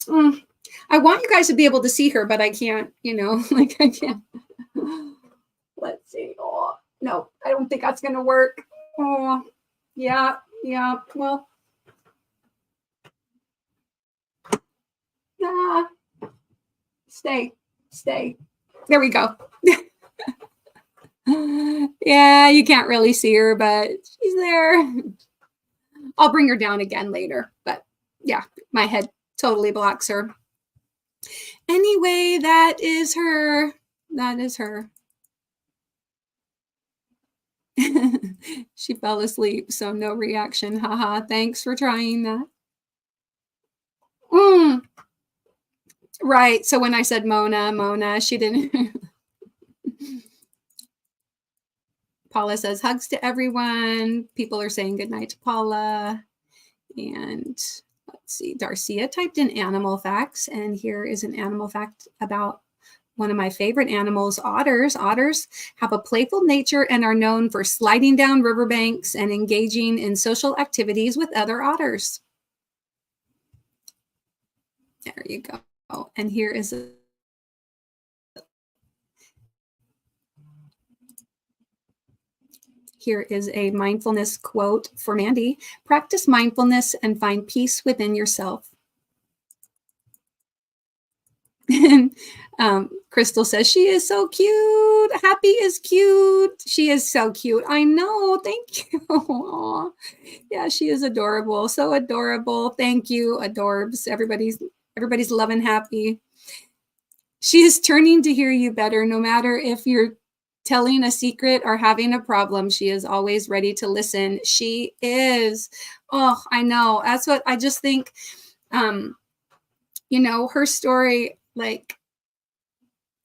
I want you guys to be able to see her, but I can't, like I can't. Let's see. Oh, no, I don't think that's going to work. Oh, yeah. Well, stay. There we go. Yeah, you can't really see her, but she's there. I'll bring her down again later, but yeah, my head totally blocks her. Anyway, that is her. She fell asleep, so no reaction. Haha, thanks for trying that. Right, so when I said Mona, she didn't. Paula says hugs to everyone. People are saying goodnight to Paula. And let's see, Darcia typed in animal facts, and here is an animal fact about one of my favorite animals, otters. Otters have a playful nature and are known for sliding down riverbanks and engaging in social activities with other otters. There you go. And here is a mindfulness quote for Mandy. Practice mindfulness and find peace within yourself. And Crystal says, she is so cute. Happy is cute. She is so cute. I know. Thank you. Aww. Yeah, she is adorable. So adorable. Thank you, adorbs. Everybody's loving Happy. She is turning to hear you better, no matter if you're telling a secret or having a problem. She is always ready to listen. She is. Oh, I know. That's what I just think. Her story, like,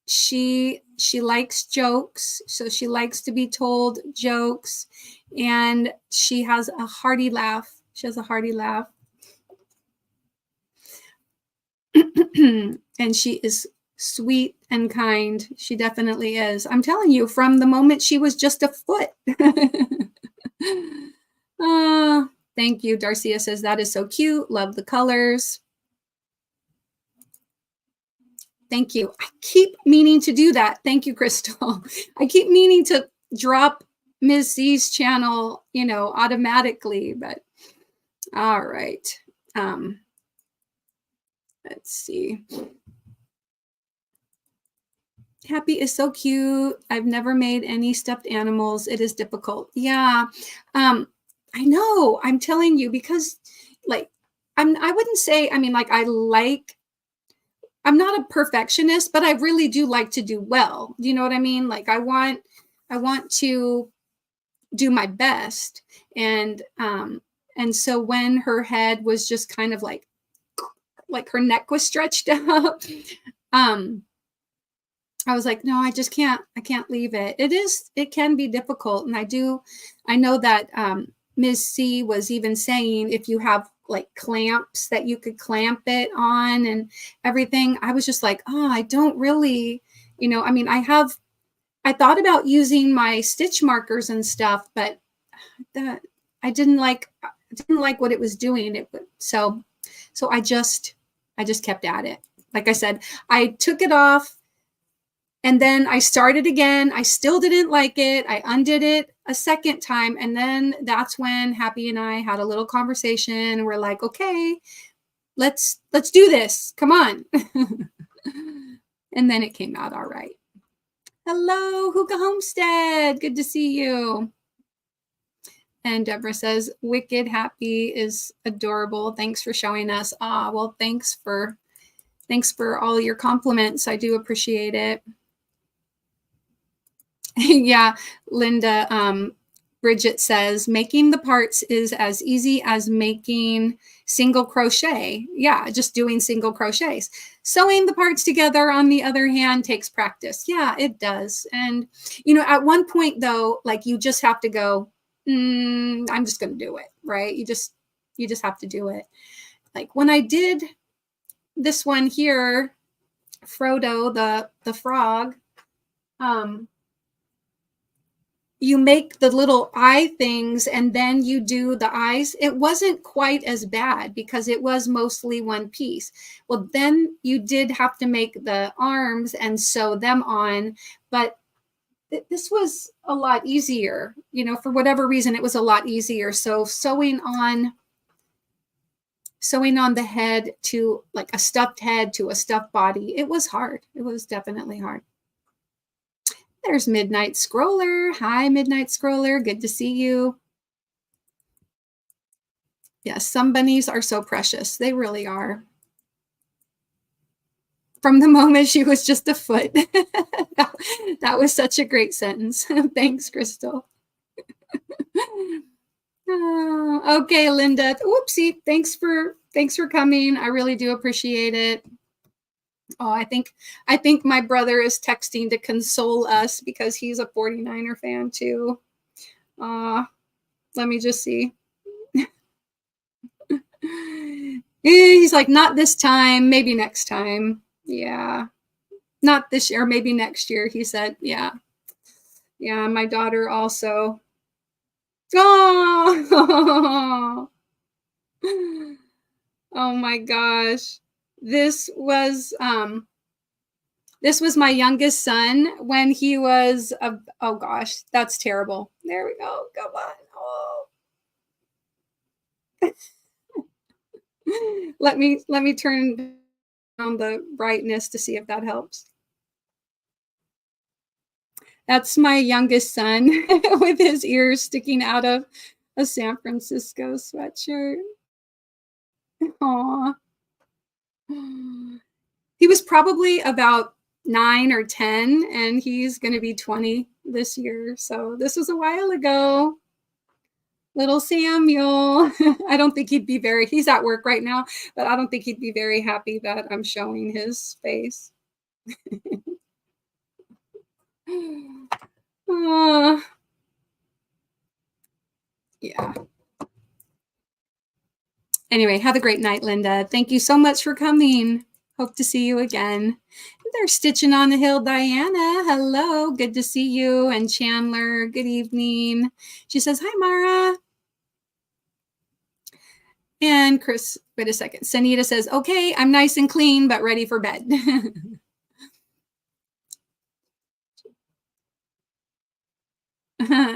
she likes jokes, so she likes to be told jokes, and she has a hearty laugh. She has a hearty laugh. And she is sweet and kind. She definitely is. I'm telling you, from the moment she was just a foot. Thank you. Darcia says, that is so cute. Love the colors. Thank you. I keep meaning to do that. Thank you, Crystal. I keep meaning to drop Ms. C's channel, automatically, but all right. Let's see. Happy is so cute. I've never made any stuffed animals. It is difficult. Yeah. I know. I'm telling you, because like, I wouldn't say, I'm not a perfectionist, but I really do like to do well. Do you know what I mean? Like, I want to do my best. And so when her head was just kind of like her neck was stretched out, I was like, no, I can't leave it. It can be difficult. And I know that Ms. C was even saying, if you have like clamps that you could clamp it on and everything. I was just like, oh, I don't really, I thought about using my stitch markers and stuff, but that I didn't like what it was doing. So I just kept at it. Like I said, I took it off and then I started again. I still didn't like it. I undid it a second time. And then that's when Happy and I had a little conversation. We're like, okay, let's do this. Come on. And then it came out all right. Hello, Hookah Homestead. Good to see you. And Deborah says, wicked Happy is adorable. Thanks for showing us. Well, thanks for all your compliments. I do appreciate it. Yeah, Linda, Bridget says, making the parts is as easy as making single crochet. Yeah, just doing single crochets. Sewing the parts together, on the other hand, takes practice. Yeah, it does. And, at one point, though, like, you just have to go, I'm just going to do it, right? You just have to do it. Like when I did this one here, Frodo, the frog, you make the little eye things and then you do the eyes. It wasn't quite as bad because it was mostly one piece. Well, then you did have to make the arms and sew them on, but this was a lot easier, for whatever reason, it was a lot easier. So sewing on the head to like a stuffed head to a stuffed body, it was hard. It was definitely hard. There's Midnight Scroller. Hi, Midnight Scroller. Good to see you. Yes, some bunnies are so precious. They really are. From the moment she was just a foot. That was such a great sentence. Thanks, Crystal. Okay, Linda. Whoopsie. Thanks for coming. I really do appreciate it. Oh, I think my brother is texting to console us because he's a 49er fan too. Let me just see. He's like, not this time, maybe next time. Yeah. Not this year, maybe next year, he said. Yeah. Yeah, my daughter also. Oh, oh my gosh. This was my youngest son when he was oh gosh, that's terrible. There we go. Come on. Oh. Let me turn the brightness to see if that helps. That's my youngest son with his ears sticking out of a San Francisco sweatshirt. Aw. He was probably about 9 or 10, and he's going to be 20 this year. So this was a while ago. Little Samuel. I don't think he'd be he's at work right now, but I don't think he'd be very happy that I'm showing his face. Yeah. Anyway, have a great night, Linda. Thank you so much for coming. Hope to see you again. They're stitching on the hill, Diana. Hello, good to see you. And Chandler, good evening. She says, hi, Mara. And Chris, wait a second. Sanita says, okay, I'm nice and clean, but ready for bed.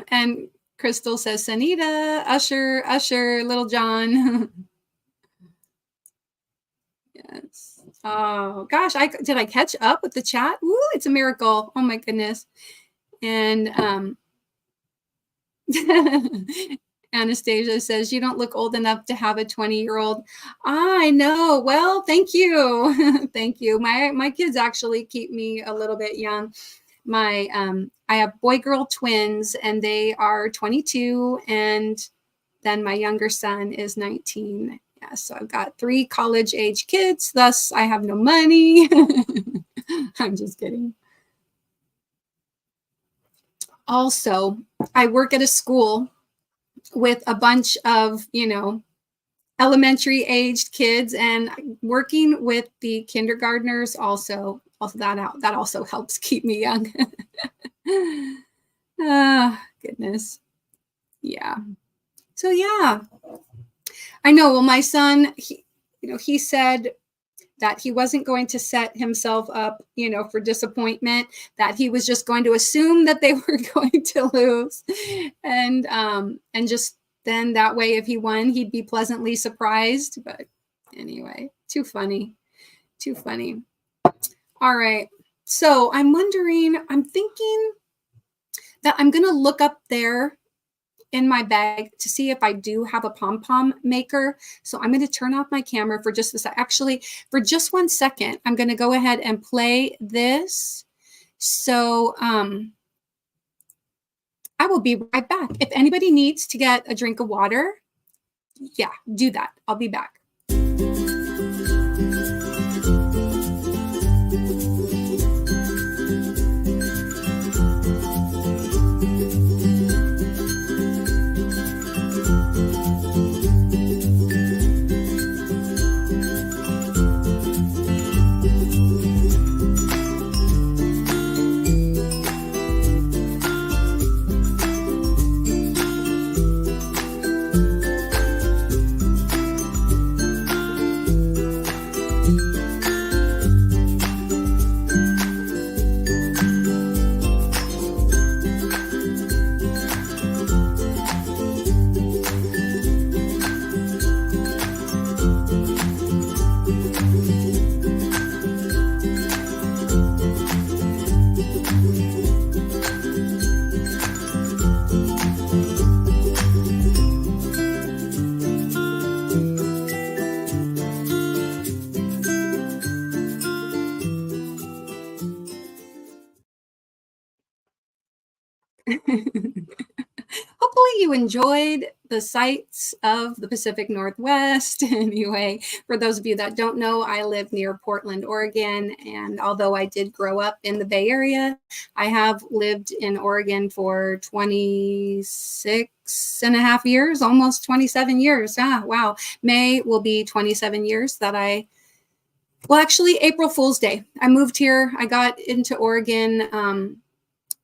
And Crystal says, Sanita, Usher, Little John. Yes. Oh gosh, did I catch up with the chat? Ooh, it's a miracle. Oh my goodness. And Anastasia says, you don't look old enough to have a 20-year-old. I know. Well, thank you. Thank you. My kids actually keep me a little bit young. I have boy-girl twins, and they are 22, and then my younger son is 19. Yeah, so I've got 3 college-age kids, thus I have no money. I'm just kidding. Also, I work at a school with a bunch of, elementary aged kids, and working with the kindergartners also that also helps keep me young. Goodness. Yeah. So yeah, I know. Well, my son, he said that he wasn't going to set himself up, for disappointment, that he was just going to assume that they were going to lose. And just then that way, if he won, he'd be pleasantly surprised. But anyway, too funny. All right. So I'm thinking that I'm going to look up there in my bag to see if I do have a pom-pom maker. So I'm going to turn off my camera for just this. Actually, for just 1 second, I'm going to go ahead and play this. So I will be right back. If anybody needs to get a drink of water, yeah, do that. I'll be back. Hopefully you enjoyed the sights of the Pacific Northwest. Anyway, for those of you that don't know, I live near Portland, Oregon. And although I did grow up in the Bay Area, I have lived in Oregon for 26 and a half years, almost 27 years. Wow. May will be 27 years that actually, April Fool's Day. I moved here. I got into Oregon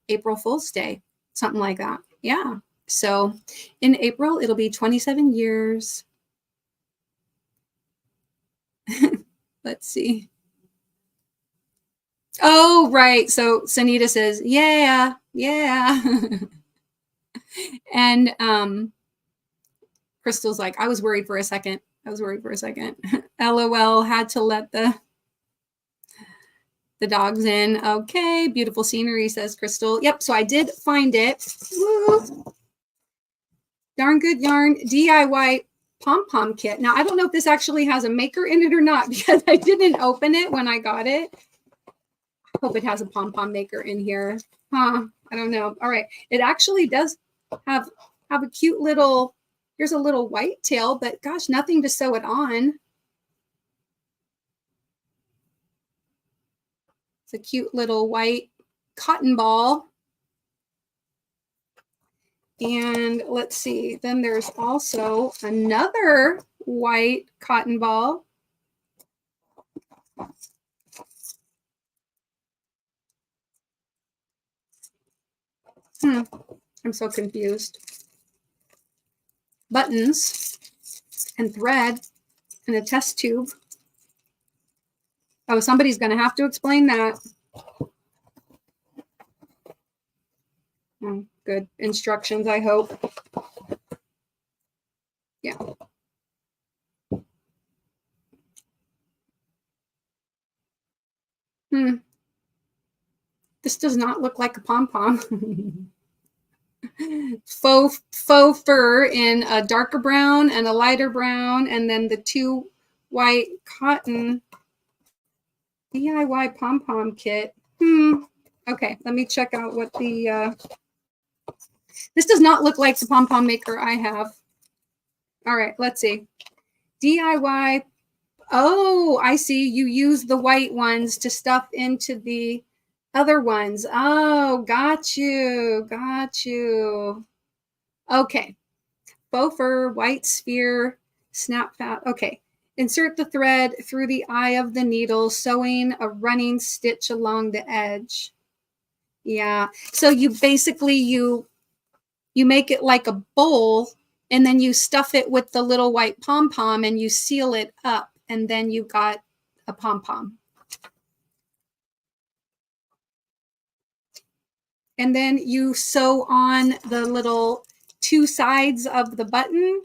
April Fool's Day, something like that. Yeah. So in April, it'll be 27 years. Let's see. Oh, right. So Sanita says, yeah. And Crystal's like, I was worried for a second. LOL, had to let the The dog's in. Okay. Beautiful scenery, says Crystal. Yep. So I did find it. Woo. Darn good yarn DIY pom-pom kit. Now, I don't know if this actually has a maker in it or not because I didn't open it when I got it. I hope it has a pom-pom maker in here. Huh. I don't know. All right. It actually does have a cute little, here's a little white tail, but gosh, nothing to sew it on. It's a cute little white cotton ball. And let's see, then there's also another white cotton ball. I'm so confused. Buttons and thread and a test tube. Oh, somebody's going to have to explain that. Oh, good instructions, I hope. Yeah. This does not look like a pom-pom. faux fur in a darker brown and a lighter brown, and then the two white cotton DIY pom-pom kit. Okay, let me check out what the this does not look like the pom-pom maker I have. All right, let's see. DIY. Oh, I see. You use the white ones to stuff into the other ones. Oh, got you. Got you. Okay. Faux fur, white sphere, snap fat. Okay. Insert the thread through the eye of the needle, sewing a running stitch along the edge. Yeah. So you basically, you make it like a bowl, and then you stuff it with the little white pom-pom and you seal it up, and then you got a pom-pom. And then you sew on the little two sides of the button,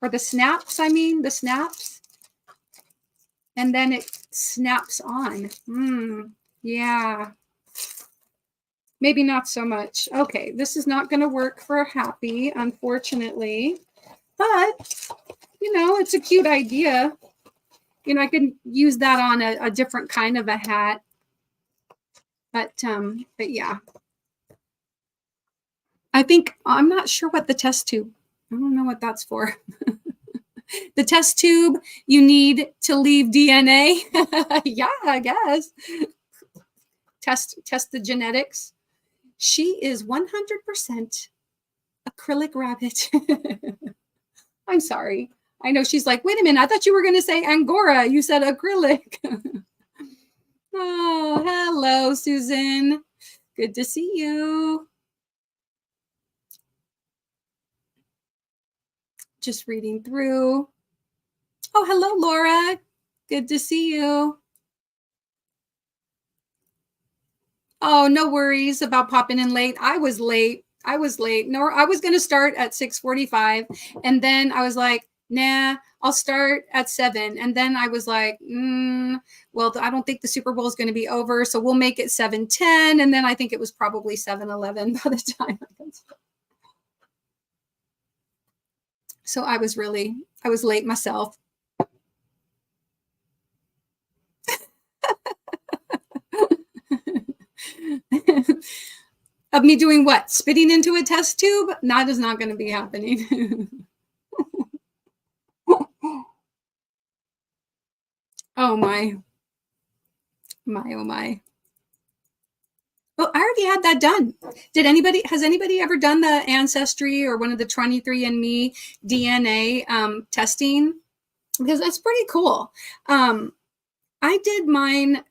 or the snaps, I mean, the snaps. And then it snaps on. Yeah. Maybe not so much. Okay, this is not going to work for Happy, unfortunately. But, you know, it's a cute idea. You know, I can use that on a different kind of a hat. But yeah. I think, I'm not sure what the test tube, I don't know what that's for. The test tube, you need to leave DNA. Yeah, I guess. Test the genetics. She is 100% acrylic rabbit. I'm sorry. I know she's like, wait a minute, I thought you were going to say Angora. You said acrylic. Oh, hello, Susan. Good to see you. Just reading through. Oh, hello, Laura. Good to see you. Oh, no worries about popping in late. I was late. No, I was going to start at 6:45. And then I was like, nah, I'll start at 7. And then I was like, well, I don't think the Super Bowl is going to be over. So we'll make it 7:10. And then I think it was probably 7:11 by the time I got started. So I was late myself. Of me doing what? Spitting into a test tube? That is not going to be happening. Oh my. Oh my. Well, I already had that done. Has anybody ever done the Ancestry or one of the 23andMe DNA testing? Because that's pretty cool. I did mine,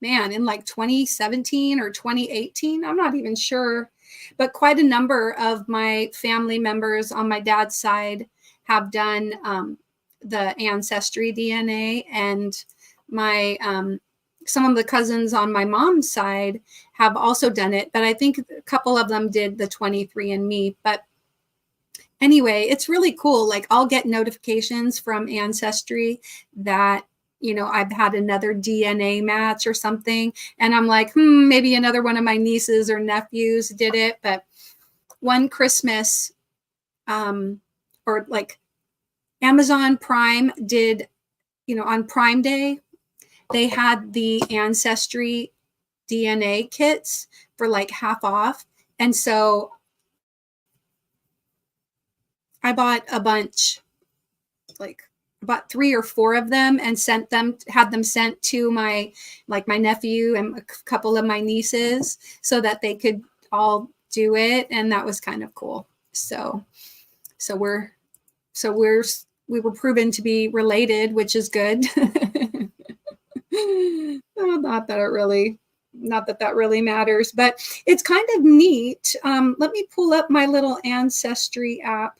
man, in like 2017 or 2018. I'm not even sure, but quite a number of my family members on my dad's side have done the Ancestry DNA, and my some of the cousins on my mom's side have also done it, but I think a couple of them did the 23andMe. But anyway, it's really cool. Like, I'll get notifications from Ancestry that I've had another DNA match or something. And I'm like, maybe another one of my nieces or nephews did it. But one Christmas, or like Amazon Prime did, on Prime Day, they had the Ancestry DNA kits for like half off. And so I bought a bunch, like about 3 or 4 of them, and had them sent to my nephew and a couple of my nieces so that they could all do it. And that was kind of cool. So we were proven to be related, which is good. Not that that really matters, but it's kind of neat. Let me pull up my little Ancestry app.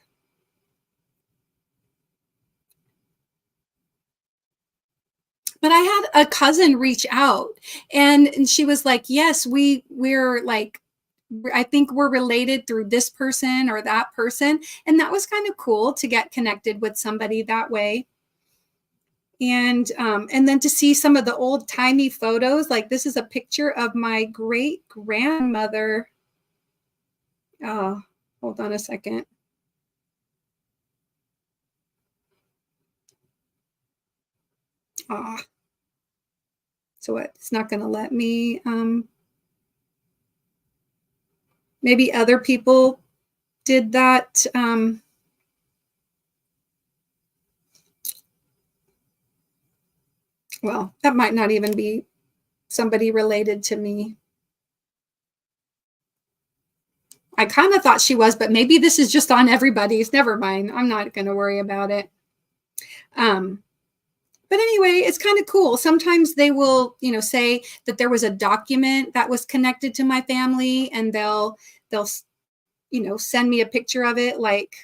But I had a cousin reach out, and she was like, yes, we're like, I think we're related through this person or that person. And that was kind of cool to get connected with somebody that way. And then to see some of the old timey photos, like this is a picture of my great grandmother. Oh, hold on a second. Ah, so it's not going to let me. Maybe other people did that. Well, that might not even be somebody related to me. I kind of thought she was, but maybe this is just on everybody's. Never mind. I'm not going to worry about it. But anyway, it's kind of cool. Sometimes they will, say that there was a document that was connected to my family, and they'll, send me a picture of it, like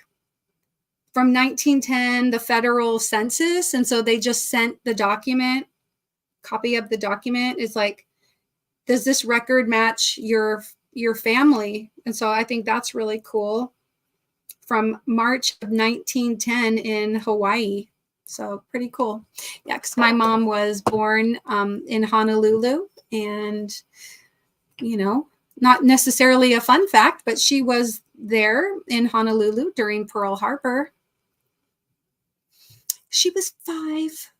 from 1910, the federal census. And so they just sent the copy of the document. Is like, does this record match your family? And so I think that's really cool. From March of 1910 in Hawaii. So pretty cool. Yeah, because my mom was born in Honolulu, and, not necessarily a fun fact, but she was there in Honolulu during Pearl Harbor. She was 5.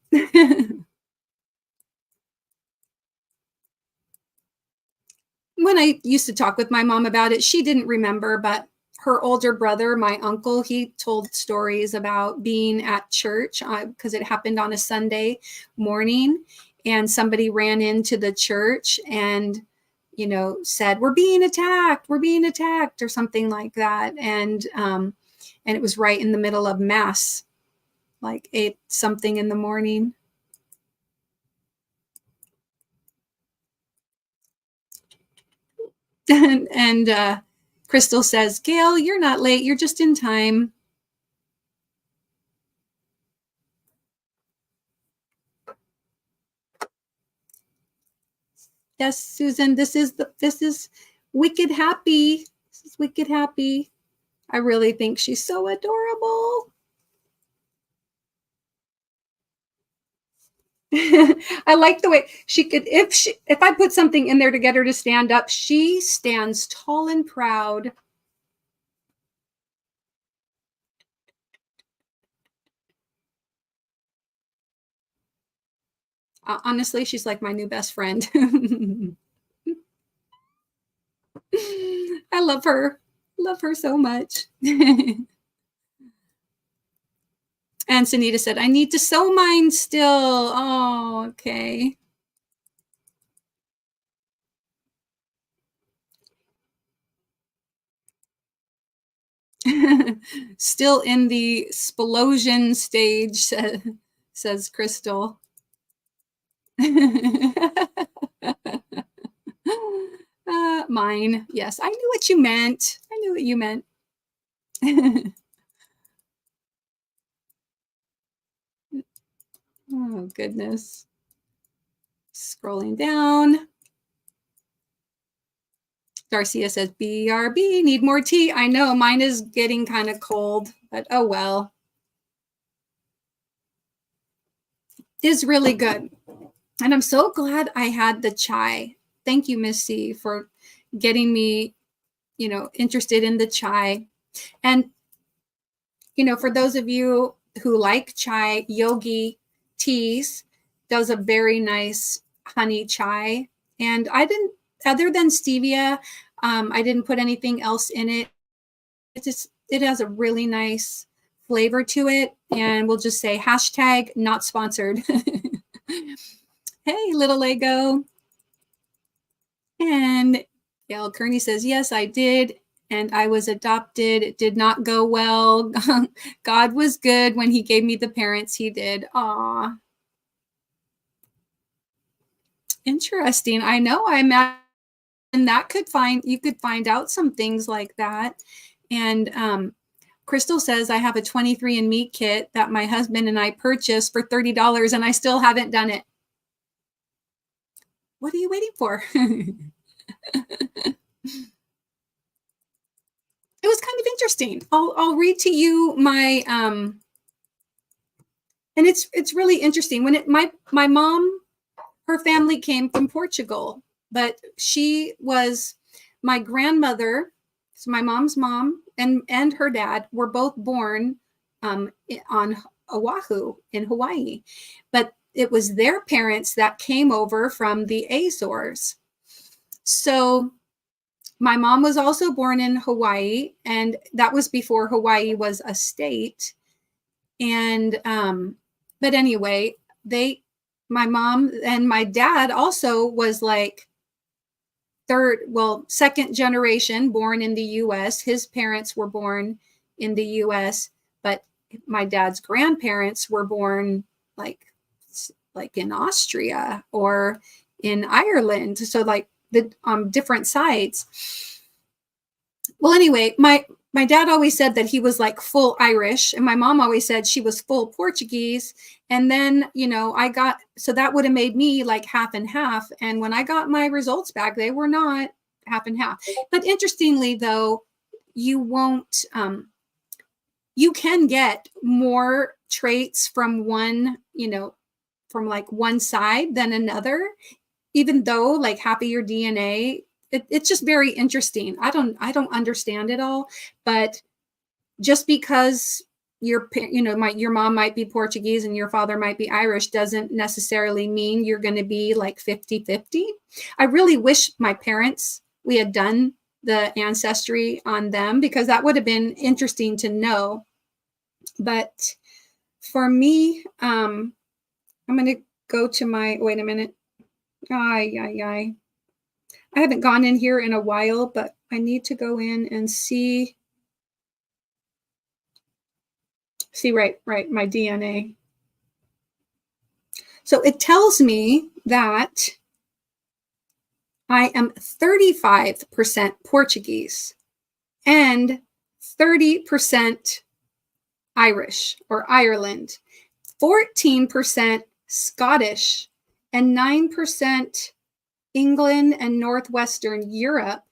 When I used to talk with my mom about it, she didn't remember, but her older brother, my uncle, he told stories about being at church because it happened on a Sunday morning, and somebody ran into the church and, said, we're being attacked, or something like that. And it was right in the middle of mass, like 8 something in the morning. And Crystal says, Gail, you're not late. You're just in time. Yes, Susan, this is Wicked Happy. This is Wicked Happy. I really think she's so adorable. I like the way she could, if I put something in there to get her to stand up, she stands tall and proud. Honestly, she's like my new best friend. I love her so much. And Sunita said, I need to sew mine still. Oh, okay. Still in the splosion stage, says Crystal. Mine. Yes, I knew what you meant. Oh, goodness. Scrolling down. Darcia says, BRB, need more tea. I know, mine is getting kind of cold, but oh well. is really good. And I'm so glad I had the chai. Thank you, Miss C, for getting me, interested in the chai. And, for those of you who like chai, Yogi Teas does a very nice honey chai. And I didn't, other than stevia, I didn't put anything else in it. It has a really nice flavor to it. And we'll just say hashtag not sponsored. Hey, little Lego. And Gail Kearney says, yes, I did. And I was adopted. It did not go well. God was good when he gave me the parents he did. Aw. Interesting. I know. I imagine you could find out some things like that. And Crystal says, I have a 23andMe kit that my husband and I purchased for $30 and I still haven't done it. What are you waiting for? It was kind of interesting. I'll read to you my and it's really interesting. When my mom, her family came from Portugal, but she was my grandmother. So my mom's mom and her dad were both born on Oahu in Hawaii, but it was their parents that came over from the Azores. So my mom was also born in Hawaii, and that was before Hawaii was a state. And but anyway, my mom and my dad also was like second generation born in the US. His parents were born in the US, but my dad's grandparents were born like in Austria or in Ireland. So like the different sides. Well, anyway, my dad always said that he was like full Irish, and my mom always said she was full Portuguese. And then, so that would have made me like half and half. And when I got my results back, they were not half and half. But interestingly, though, you can get more traits from one, from like one side than another, even though like half of your DNA, it's just very interesting. I don't understand it all, but just because your mom might be Portuguese and your father might be Irish doesn't necessarily mean you're going to be like 50-50. I really wish my parents, we had done the ancestry on them, because that would have been interesting to know. But for me, I'm going to go to wait a minute. I haven't gone in here in a while, but I need to go in and see right, my DNA. So it tells me that I am 35% Portuguese and 30% Irish or Ireland, 14% Scottish, and 9% England and Northwestern Europe.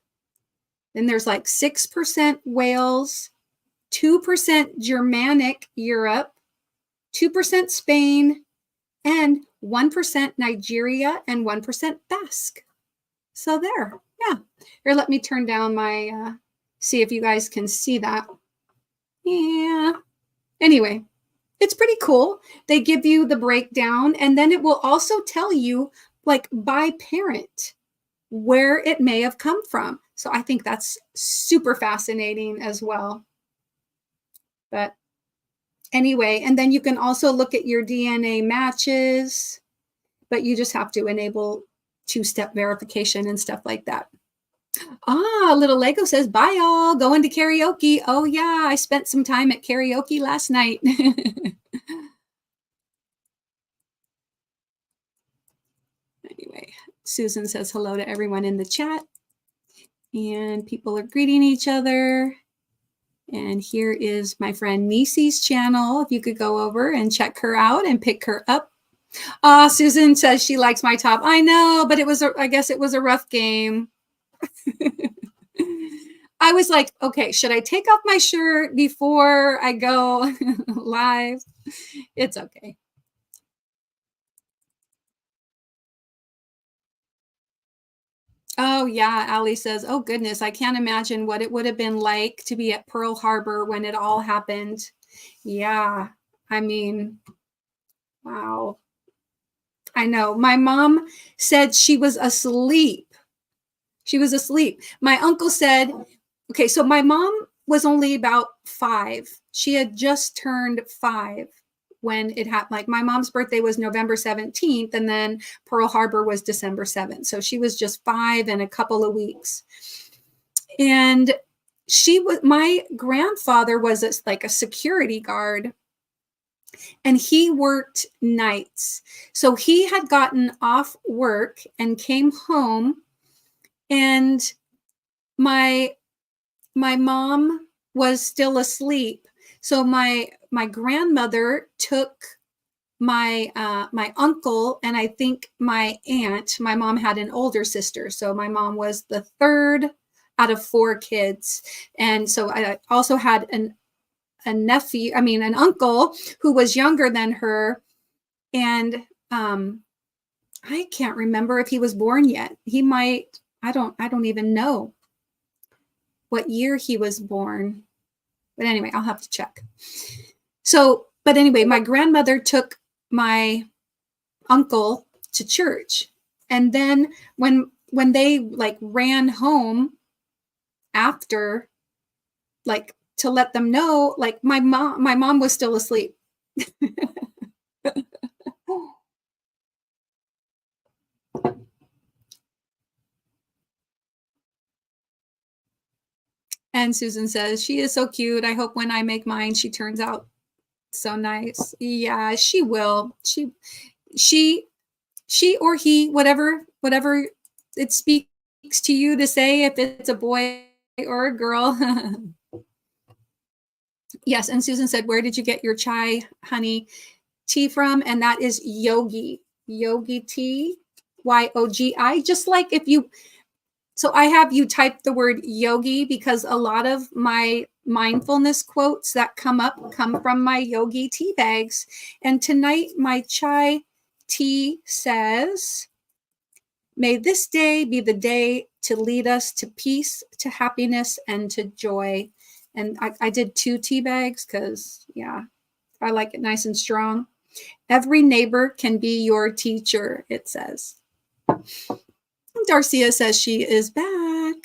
Then there's like 6% Wales, 2% Germanic Europe, 2% Spain, and 1% Nigeria, and 1% Basque. So there, yeah. Here, let me turn down my, see if you guys can see that. Yeah. Anyway, it's pretty cool. They give you the breakdown, and then it will also tell you, like, by parent, where it may have come from. So I think that's super fascinating as well. But anyway, and then you can also look at your DNA matches, but you just have to enable two-step verification and stuff like that. Little Lego says, bye all, going to karaoke. Oh yeah, I spent some time at karaoke last night. Anyway, Susan says hello to everyone in the chat, and people are greeting each other. And here is my friend Nisi's channel. If you could go over and check her out and pick her up. Susan says she likes my top. I know, but I guess it was a rough game. I was like, okay, should I take off my shirt before I go live? It's okay. Oh, yeah. Allie says, oh, goodness, I can't imagine what it would have been like to be at Pearl Harbor when it all happened. Yeah. I mean, wow. I know. My mom said she was asleep. She was asleep. My uncle said, okay, so my mom was only about 5. She had just turned 5 when it happened. Like, my mom's birthday was November 17th, and then Pearl Harbor was December 7th. So she was just 5 in a couple of weeks. And my grandfather was like a security guard, and he worked nights. So he had gotten off work and came home, and my mom was still asleep. So my grandmother took my uncle and I think my aunt. My mom had an older sister, so my mom was the third out of 4 kids. And so I also had an uncle who was younger than her. And I can't remember if he was born yet. He might, I don't even know what year he was born. But anyway, I'll have to check. So, but anyway, my grandmother took my uncle to church. And then when they like ran home after, like, to let them know, like, my mom was still asleep. And Susan says, she is so cute. I hope when I make mine, she turns out so nice. Yeah, she will. She or he, whatever it speaks to you to say, if it's a boy or a girl. Yes, and Susan said, where did you get your chai honey tea from? And that is Yogi tea, YOGI. Just like if you, so I have you type the word yogi, because a lot of my mindfulness quotes that come up come from my Yogi tea bags. And tonight my chai tea says, may this day be the day to lead us to peace, to happiness, and to joy. And I did 2 tea bags because, yeah, I like it nice and strong. Every neighbor can be your teacher, it says. Darcia says she is back.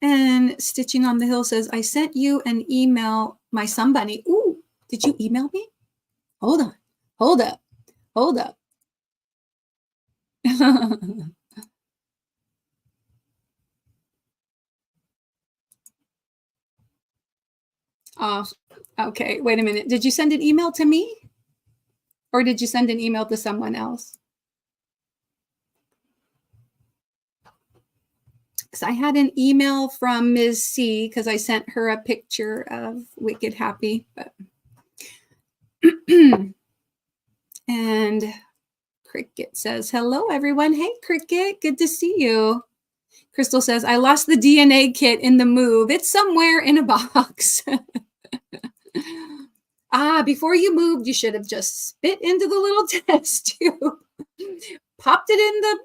And Stitching on the Hill says, I sent you an email, my somebody. Ooh, did you email me? Hold on. Hold up. Oh, okay. Wait a minute. Did you send an email to me? Or did you send an email to someone else? So I had an email from Ms. C because I sent her a picture of Wicked Happy. But and Cricket says, hello, everyone. Hey, Cricket. Good to see you. Crystal says, I lost the DNA kit in the move. It's somewhere in a box. Before you moved, you should have just spit into the little test tube, popped it in the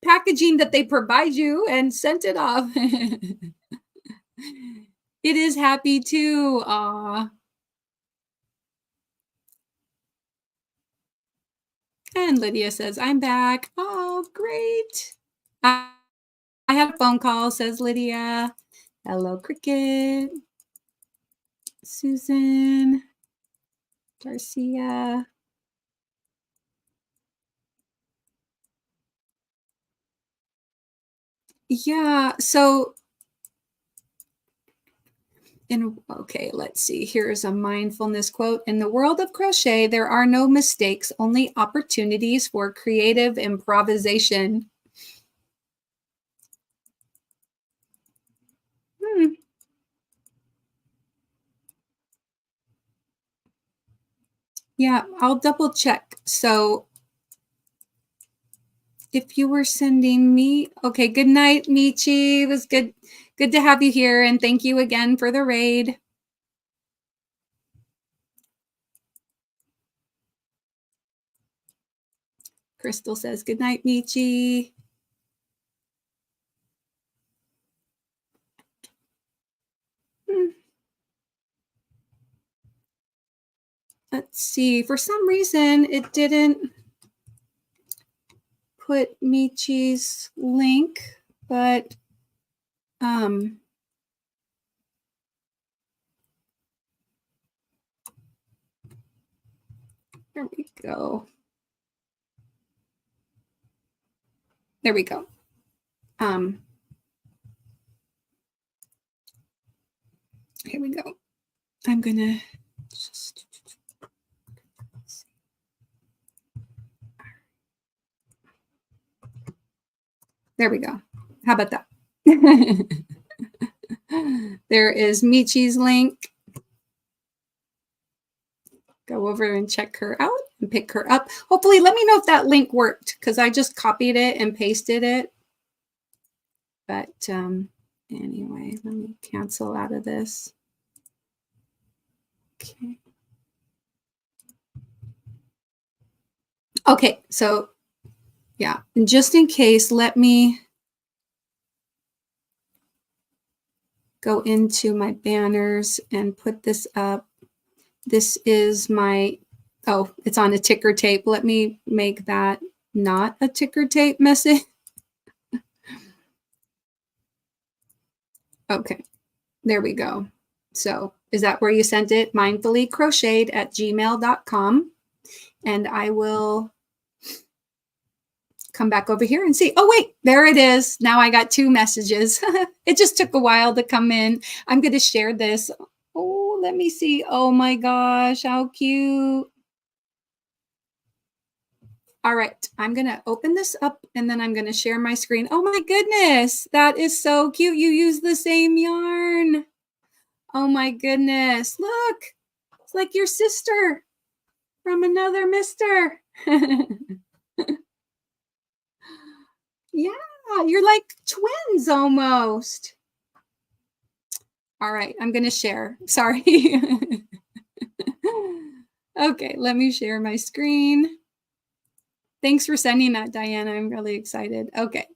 packaging that they provide you, and sent it off. It is happy too. Aw. And Lydia says, I'm back. Oh, great. I had a phone call, says Lydia. Hello, Cricket. Susan. Garcia. Yeah, so okay, let's see. Here's a mindfulness quote. In the world of crochet, there are no mistakes, only opportunities for creative improvisation. Yeah, I'll double check. So if you were sending me, okay, good night, Michi. It was good to have you here, and thank you again for the raid. Crystal says, good night, Michi. Let's see. For some reason, it didn't put Michi's link, but there we go. There we go. Here we go. I'm gonna just there we go. How about that? There is Michi's link. Go over and check her out and pick her up. Hopefully, let me know if that link worked because I just copied it and pasted it. But anyway, let me cancel out of this. Okay. Okay, so yeah, and just in case, let me go into my banners and put this up. This is my, oh, it's on a ticker tape. Let me make that not a ticker tape message. Okay, there we go. So is that where you sent it? mindfullycrocheted@gmail.com. And I will come back over here and see. Oh, wait, there it is. Now I got 2 messages. It just took a while to come in. I'm going to share this. Oh, let me see. Oh my gosh, how cute. All right, I'm going to open this up and then I'm going to share my screen. Oh my goodness, that is so cute. You use the same yarn. Oh my goodness, look, it's like your sister from another mister. Yeah, you're like twins almost. All right, I'm going to share. Sorry. Okay, let me share my screen. Thanks for sending that, Diana. I'm really excited. Okay.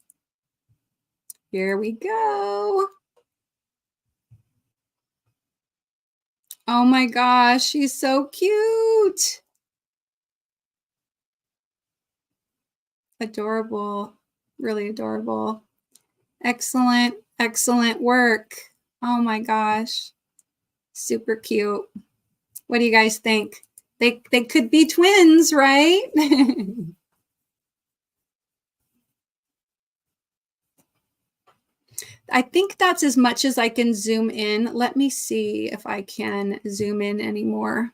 Here we go. Oh my gosh, she's so cute. Adorable. Really adorable. Excellent, excellent work. Oh my gosh. Super cute. What do you guys think? They could be twins, right? I think that's as much as I can zoom in. Let me see if I can zoom in anymore.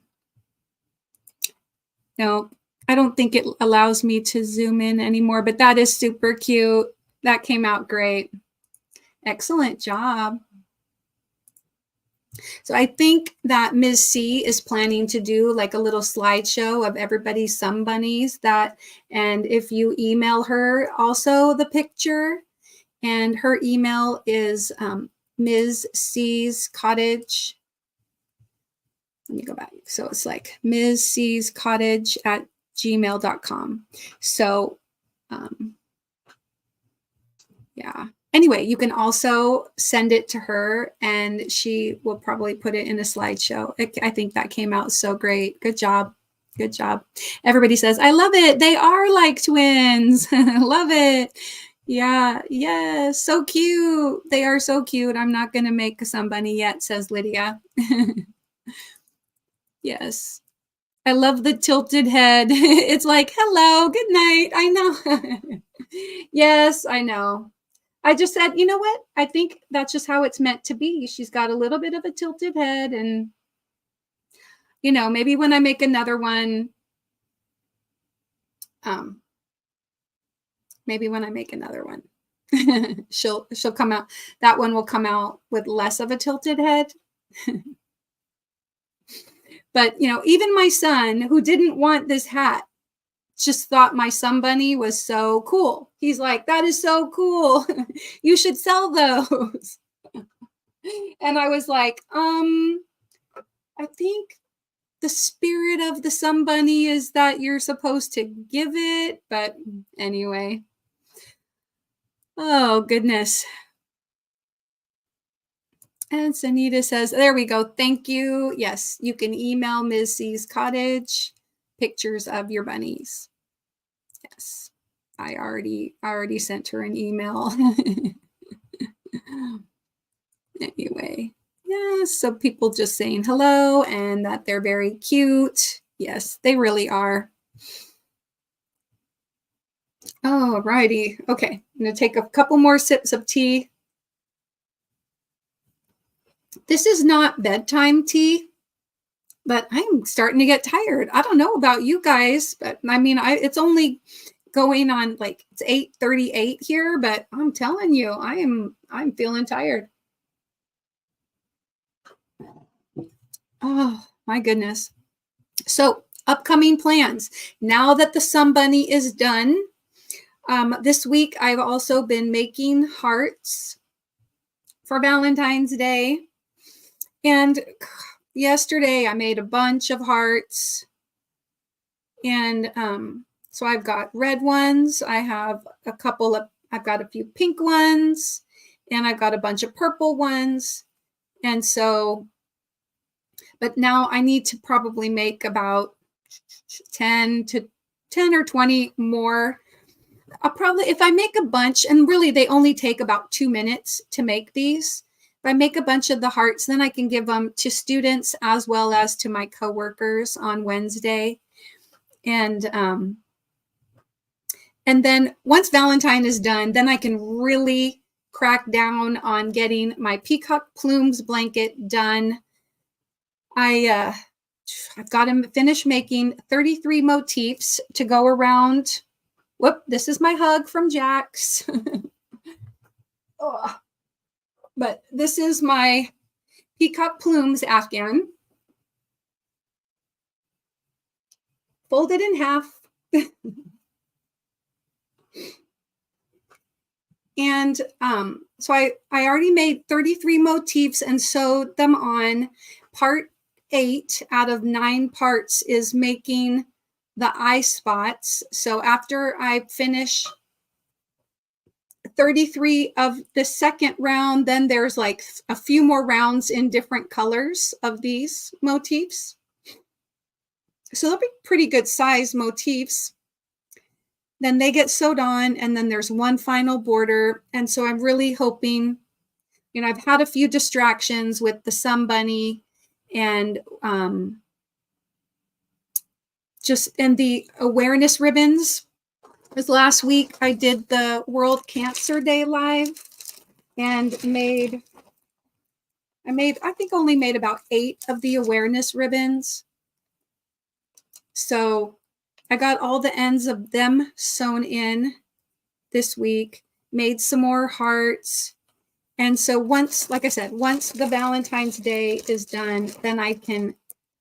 No, I don't think it allows me to zoom in anymore, but that is super cute. That came out great. Excellent job. So I think that Ms. C is planning to do like a little slideshow of everybody's Sun Bunnies that, and if you email her also the picture, and her email is Ms. C's Cottage. Let me go back. So it's like Ms. C's Cottage at gmail.com. So yeah. Anyway, you can also send it to her and she will probably put it in a slideshow. I think that came out so great. Good job. Good job. Everybody says, I love it. They are like twins. Love it. Yeah. Yes. So cute. They are so cute. I'm not going to make a Sun Bunny yet, says Lydia. Yes. I love the tilted head. It's like, hello, good night. I know. Yes, I know. I just said, you know what? I think that's just how it's meant to be. She's got a little bit of a tilted head and, you know, maybe when I make another one, maybe when I make another one, she'll come out. That one will come out with less of a tilted head. But, you know, even my son who didn't want this hat just thought my Sun Bunny was so cool. He's like, that is so cool. You should sell those. And I was like, I think the spirit of the sun bunny is that you're supposed to give it, but anyway. Oh, goodness. And Sanita says, there we go. Thank you. Yes, you can email Ms. C's Cottage pictures of your bunnies. Yes, I already sent her an email. Anyway, yeah, so people just saying hello and that they're very cute. Yes, they really are. Oh, righty. Okay, I'm going to take a couple more sips of tea. This is not bedtime tea, but I'm starting to get tired. I don't know about you guys, but I mean, it's only going on like it's 8:38 here, but I'm telling you, I'm feeling tired. Oh, my goodness. So, upcoming plans. Now that the sun bunny is done, this week I've also been making hearts for Valentine's Day. And yesterday I made a bunch of hearts. And so I've got red ones. I have I've got a few pink ones, and I've got a bunch of purple ones. And so, but now I need to probably make about 10 or 20 more. I'll probably, if I make a bunch, and really they only take about 2 minutes to make these. If I make a bunch of the hearts, then I can give them to students as well as to my coworkers on Wednesday. And then once Valentine is done, then I can really crack down on getting my peacock plumes blanket done. I've got to finish making 33 motifs to go around. Whoop, this is my hug from Jax. Oh, but this is my peacock plumes afghan. Folded in half. And so I already made 33 motifs and sewed them on. Part 8 out of 9 parts is making the eye spots. So after I finish 33 of the second round, then there's like a few more rounds in different colors of these motifs. So they'll be pretty good size motifs. Then they get sewed on, and then there's one final border. And so I'm really hoping, I've had a few distractions with the sun bunny and and the awareness ribbons. This last week I did the World Cancer Day live and I think only made about 8 of the awareness ribbons. So I got all the ends of them sewn in this week, made some more hearts. And so once the Valentine's Day is done, then I can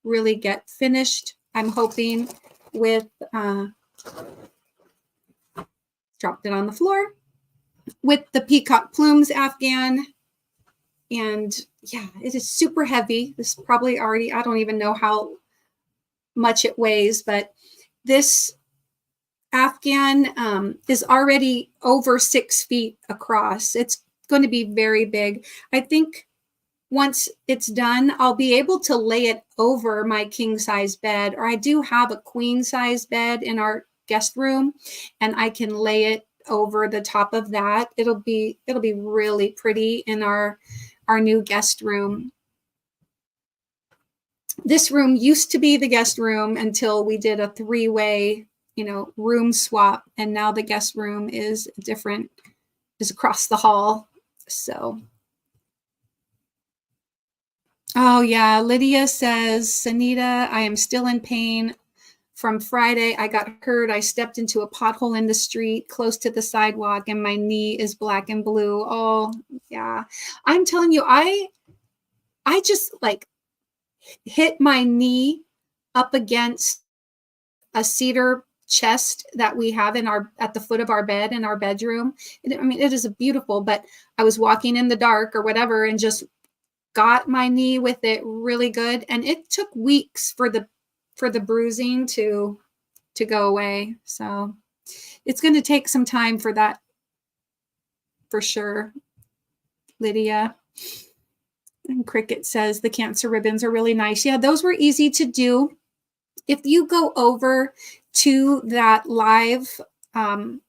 really get finished. I'm hoping with, dropped it on the floor, with the peacock plumes afghan. And yeah, it is super heavy. This is probably already, I don't even know how much it weighs, but this afghan is already over 6 feet across. It's going to be very big. I think once it's done, I'll be able to lay it over my king size bed, or I do have a queen size bed in our guest room, and I can lay it over the top of that. It'll be really pretty in our new guest room. This room used to be the guest room until we did a 3-way, room swap. And now the guest room is different, is across the hall. So, oh yeah, Lydia says, Sanita, I am still in pain from Friday. I got hurt. I stepped into a pothole in the street close to the sidewalk, and my knee is black and blue. Oh yeah. I'm telling you, I just like hit my knee up against a cedar chest that we have at the foot of our bed in our bedroom. I mean, it is beautiful, but I was walking in the dark or whatever and just got my knee with it really good, and it took weeks for the bruising to go away. So it's going to take some time for that, for sure. Lydia. And Cricket says the cancer ribbons are really nice. Yeah, those were easy to do. If you go over to that live on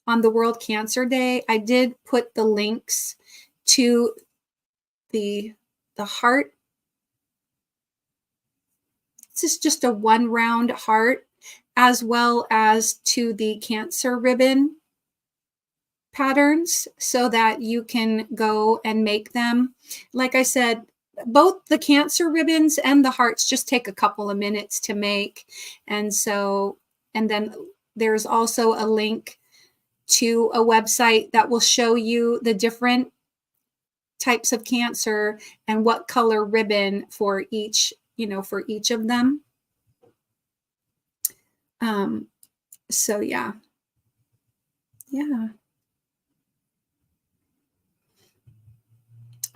the World Cancer Day, I did put the links to the heart. This is just a one round heart, as well as to the cancer ribbon patterns, so that you can go and make them. Like I said, both the cancer ribbons and the hearts just take a couple of minutes to make. And then there's also a link to a website that will show you the different types of cancer and what color ribbon for each, for each of them. So yeah.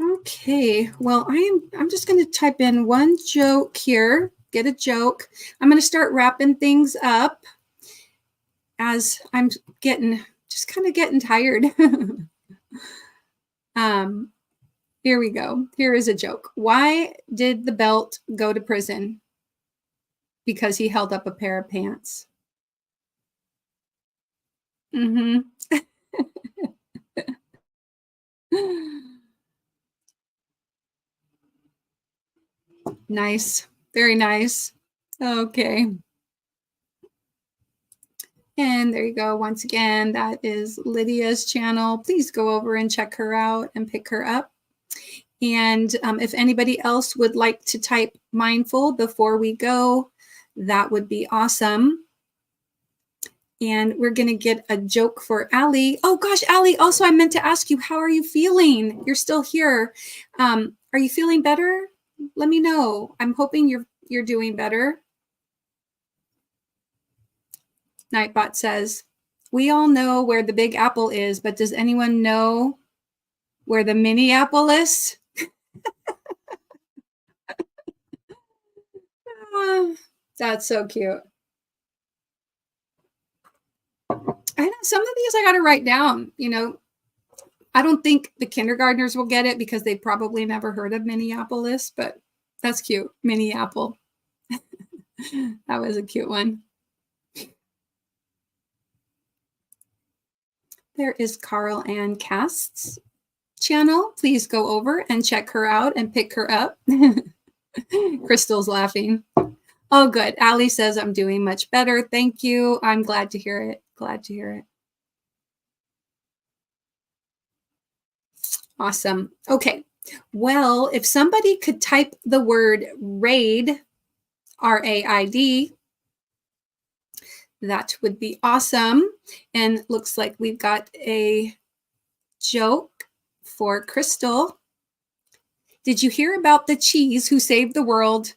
Okay, well, I'm just going to type in one joke here, get a joke. I'm going to start wrapping things up as I'm just kind of getting tired. Here we go. Here is a joke. Why did the belt go to prison? Because he held up a pair of pants. Nice. Very nice. Okay. And there you go. Once again, that is Lydia's channel. Please go over and check her out and pick her up. And if anybody else would like to type mindful before we go, that would be awesome. And we're going to get a joke for Allie. Oh gosh, Allie, also I meant to ask you, how are you feeling? You're still here. Are you feeling better? Let me know. I'm hoping you're doing better. Nightbot says, we all know where the Big Apple is, but does anyone know where the mini apple is? That's so cute. I know some of these I got to write down. I don't think the kindergartners will get it because they probably never heard of Minneapolis, but that's cute. Mini apple. That was a cute one. There is Carl Ann Cast's channel. Please go over and check her out and pick her up. Crystal's laughing. Oh, good. Allie says I'm doing much better. Thank you. I'm glad to hear it. Glad to hear it. Awesome. Okay. Well, if somebody could type the word RAID, RAID, that would be awesome. And looks like we've got a joke for Crystal. Did you hear about the cheese who saved the world?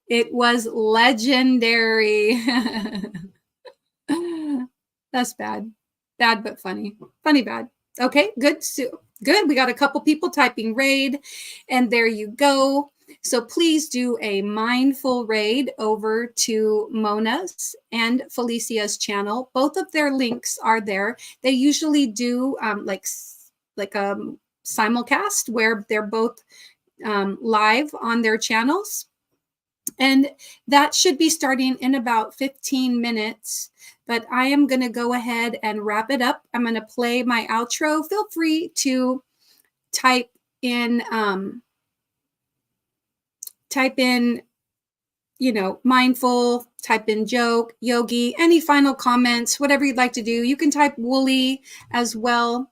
It was legendary. That's bad. Bad but funny. Funny bad. Okay, good. Good. We got a couple people typing RAID, and there you go. So please do a mindful raid over to Mona's and Felicia's channel. Both of their links are there. They usually do like a simulcast where they're both live on their channels. And that should be starting in about 15 minutes. But I am going to go ahead and wrap it up. I'm going to play my outro. Feel free to type in, mindful, type in joke, yogi, any final comments, whatever you'd like to do. You can type woolly as well.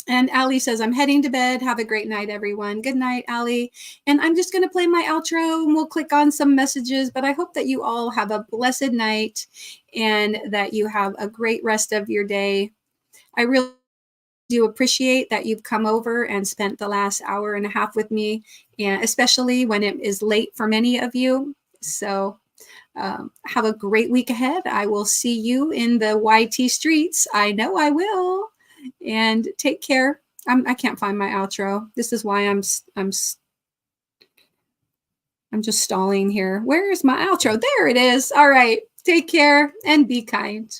And Allie says, I'm heading to bed. Have a great night, everyone. Good night, Allie. And I'm just going to play my outro and we'll click on some messages. But I hope that you all have a blessed night and that you have a great rest of your day. I really do appreciate that you've come over and spent the last hour and a half with me, and especially when it is late for many of you. So have a great week ahead. I will see you in the YT streets. I know I will. And take care. I can't find my outro. This is why I'm just stalling here. Where is my outro? There it is. All right. Take care and be kind.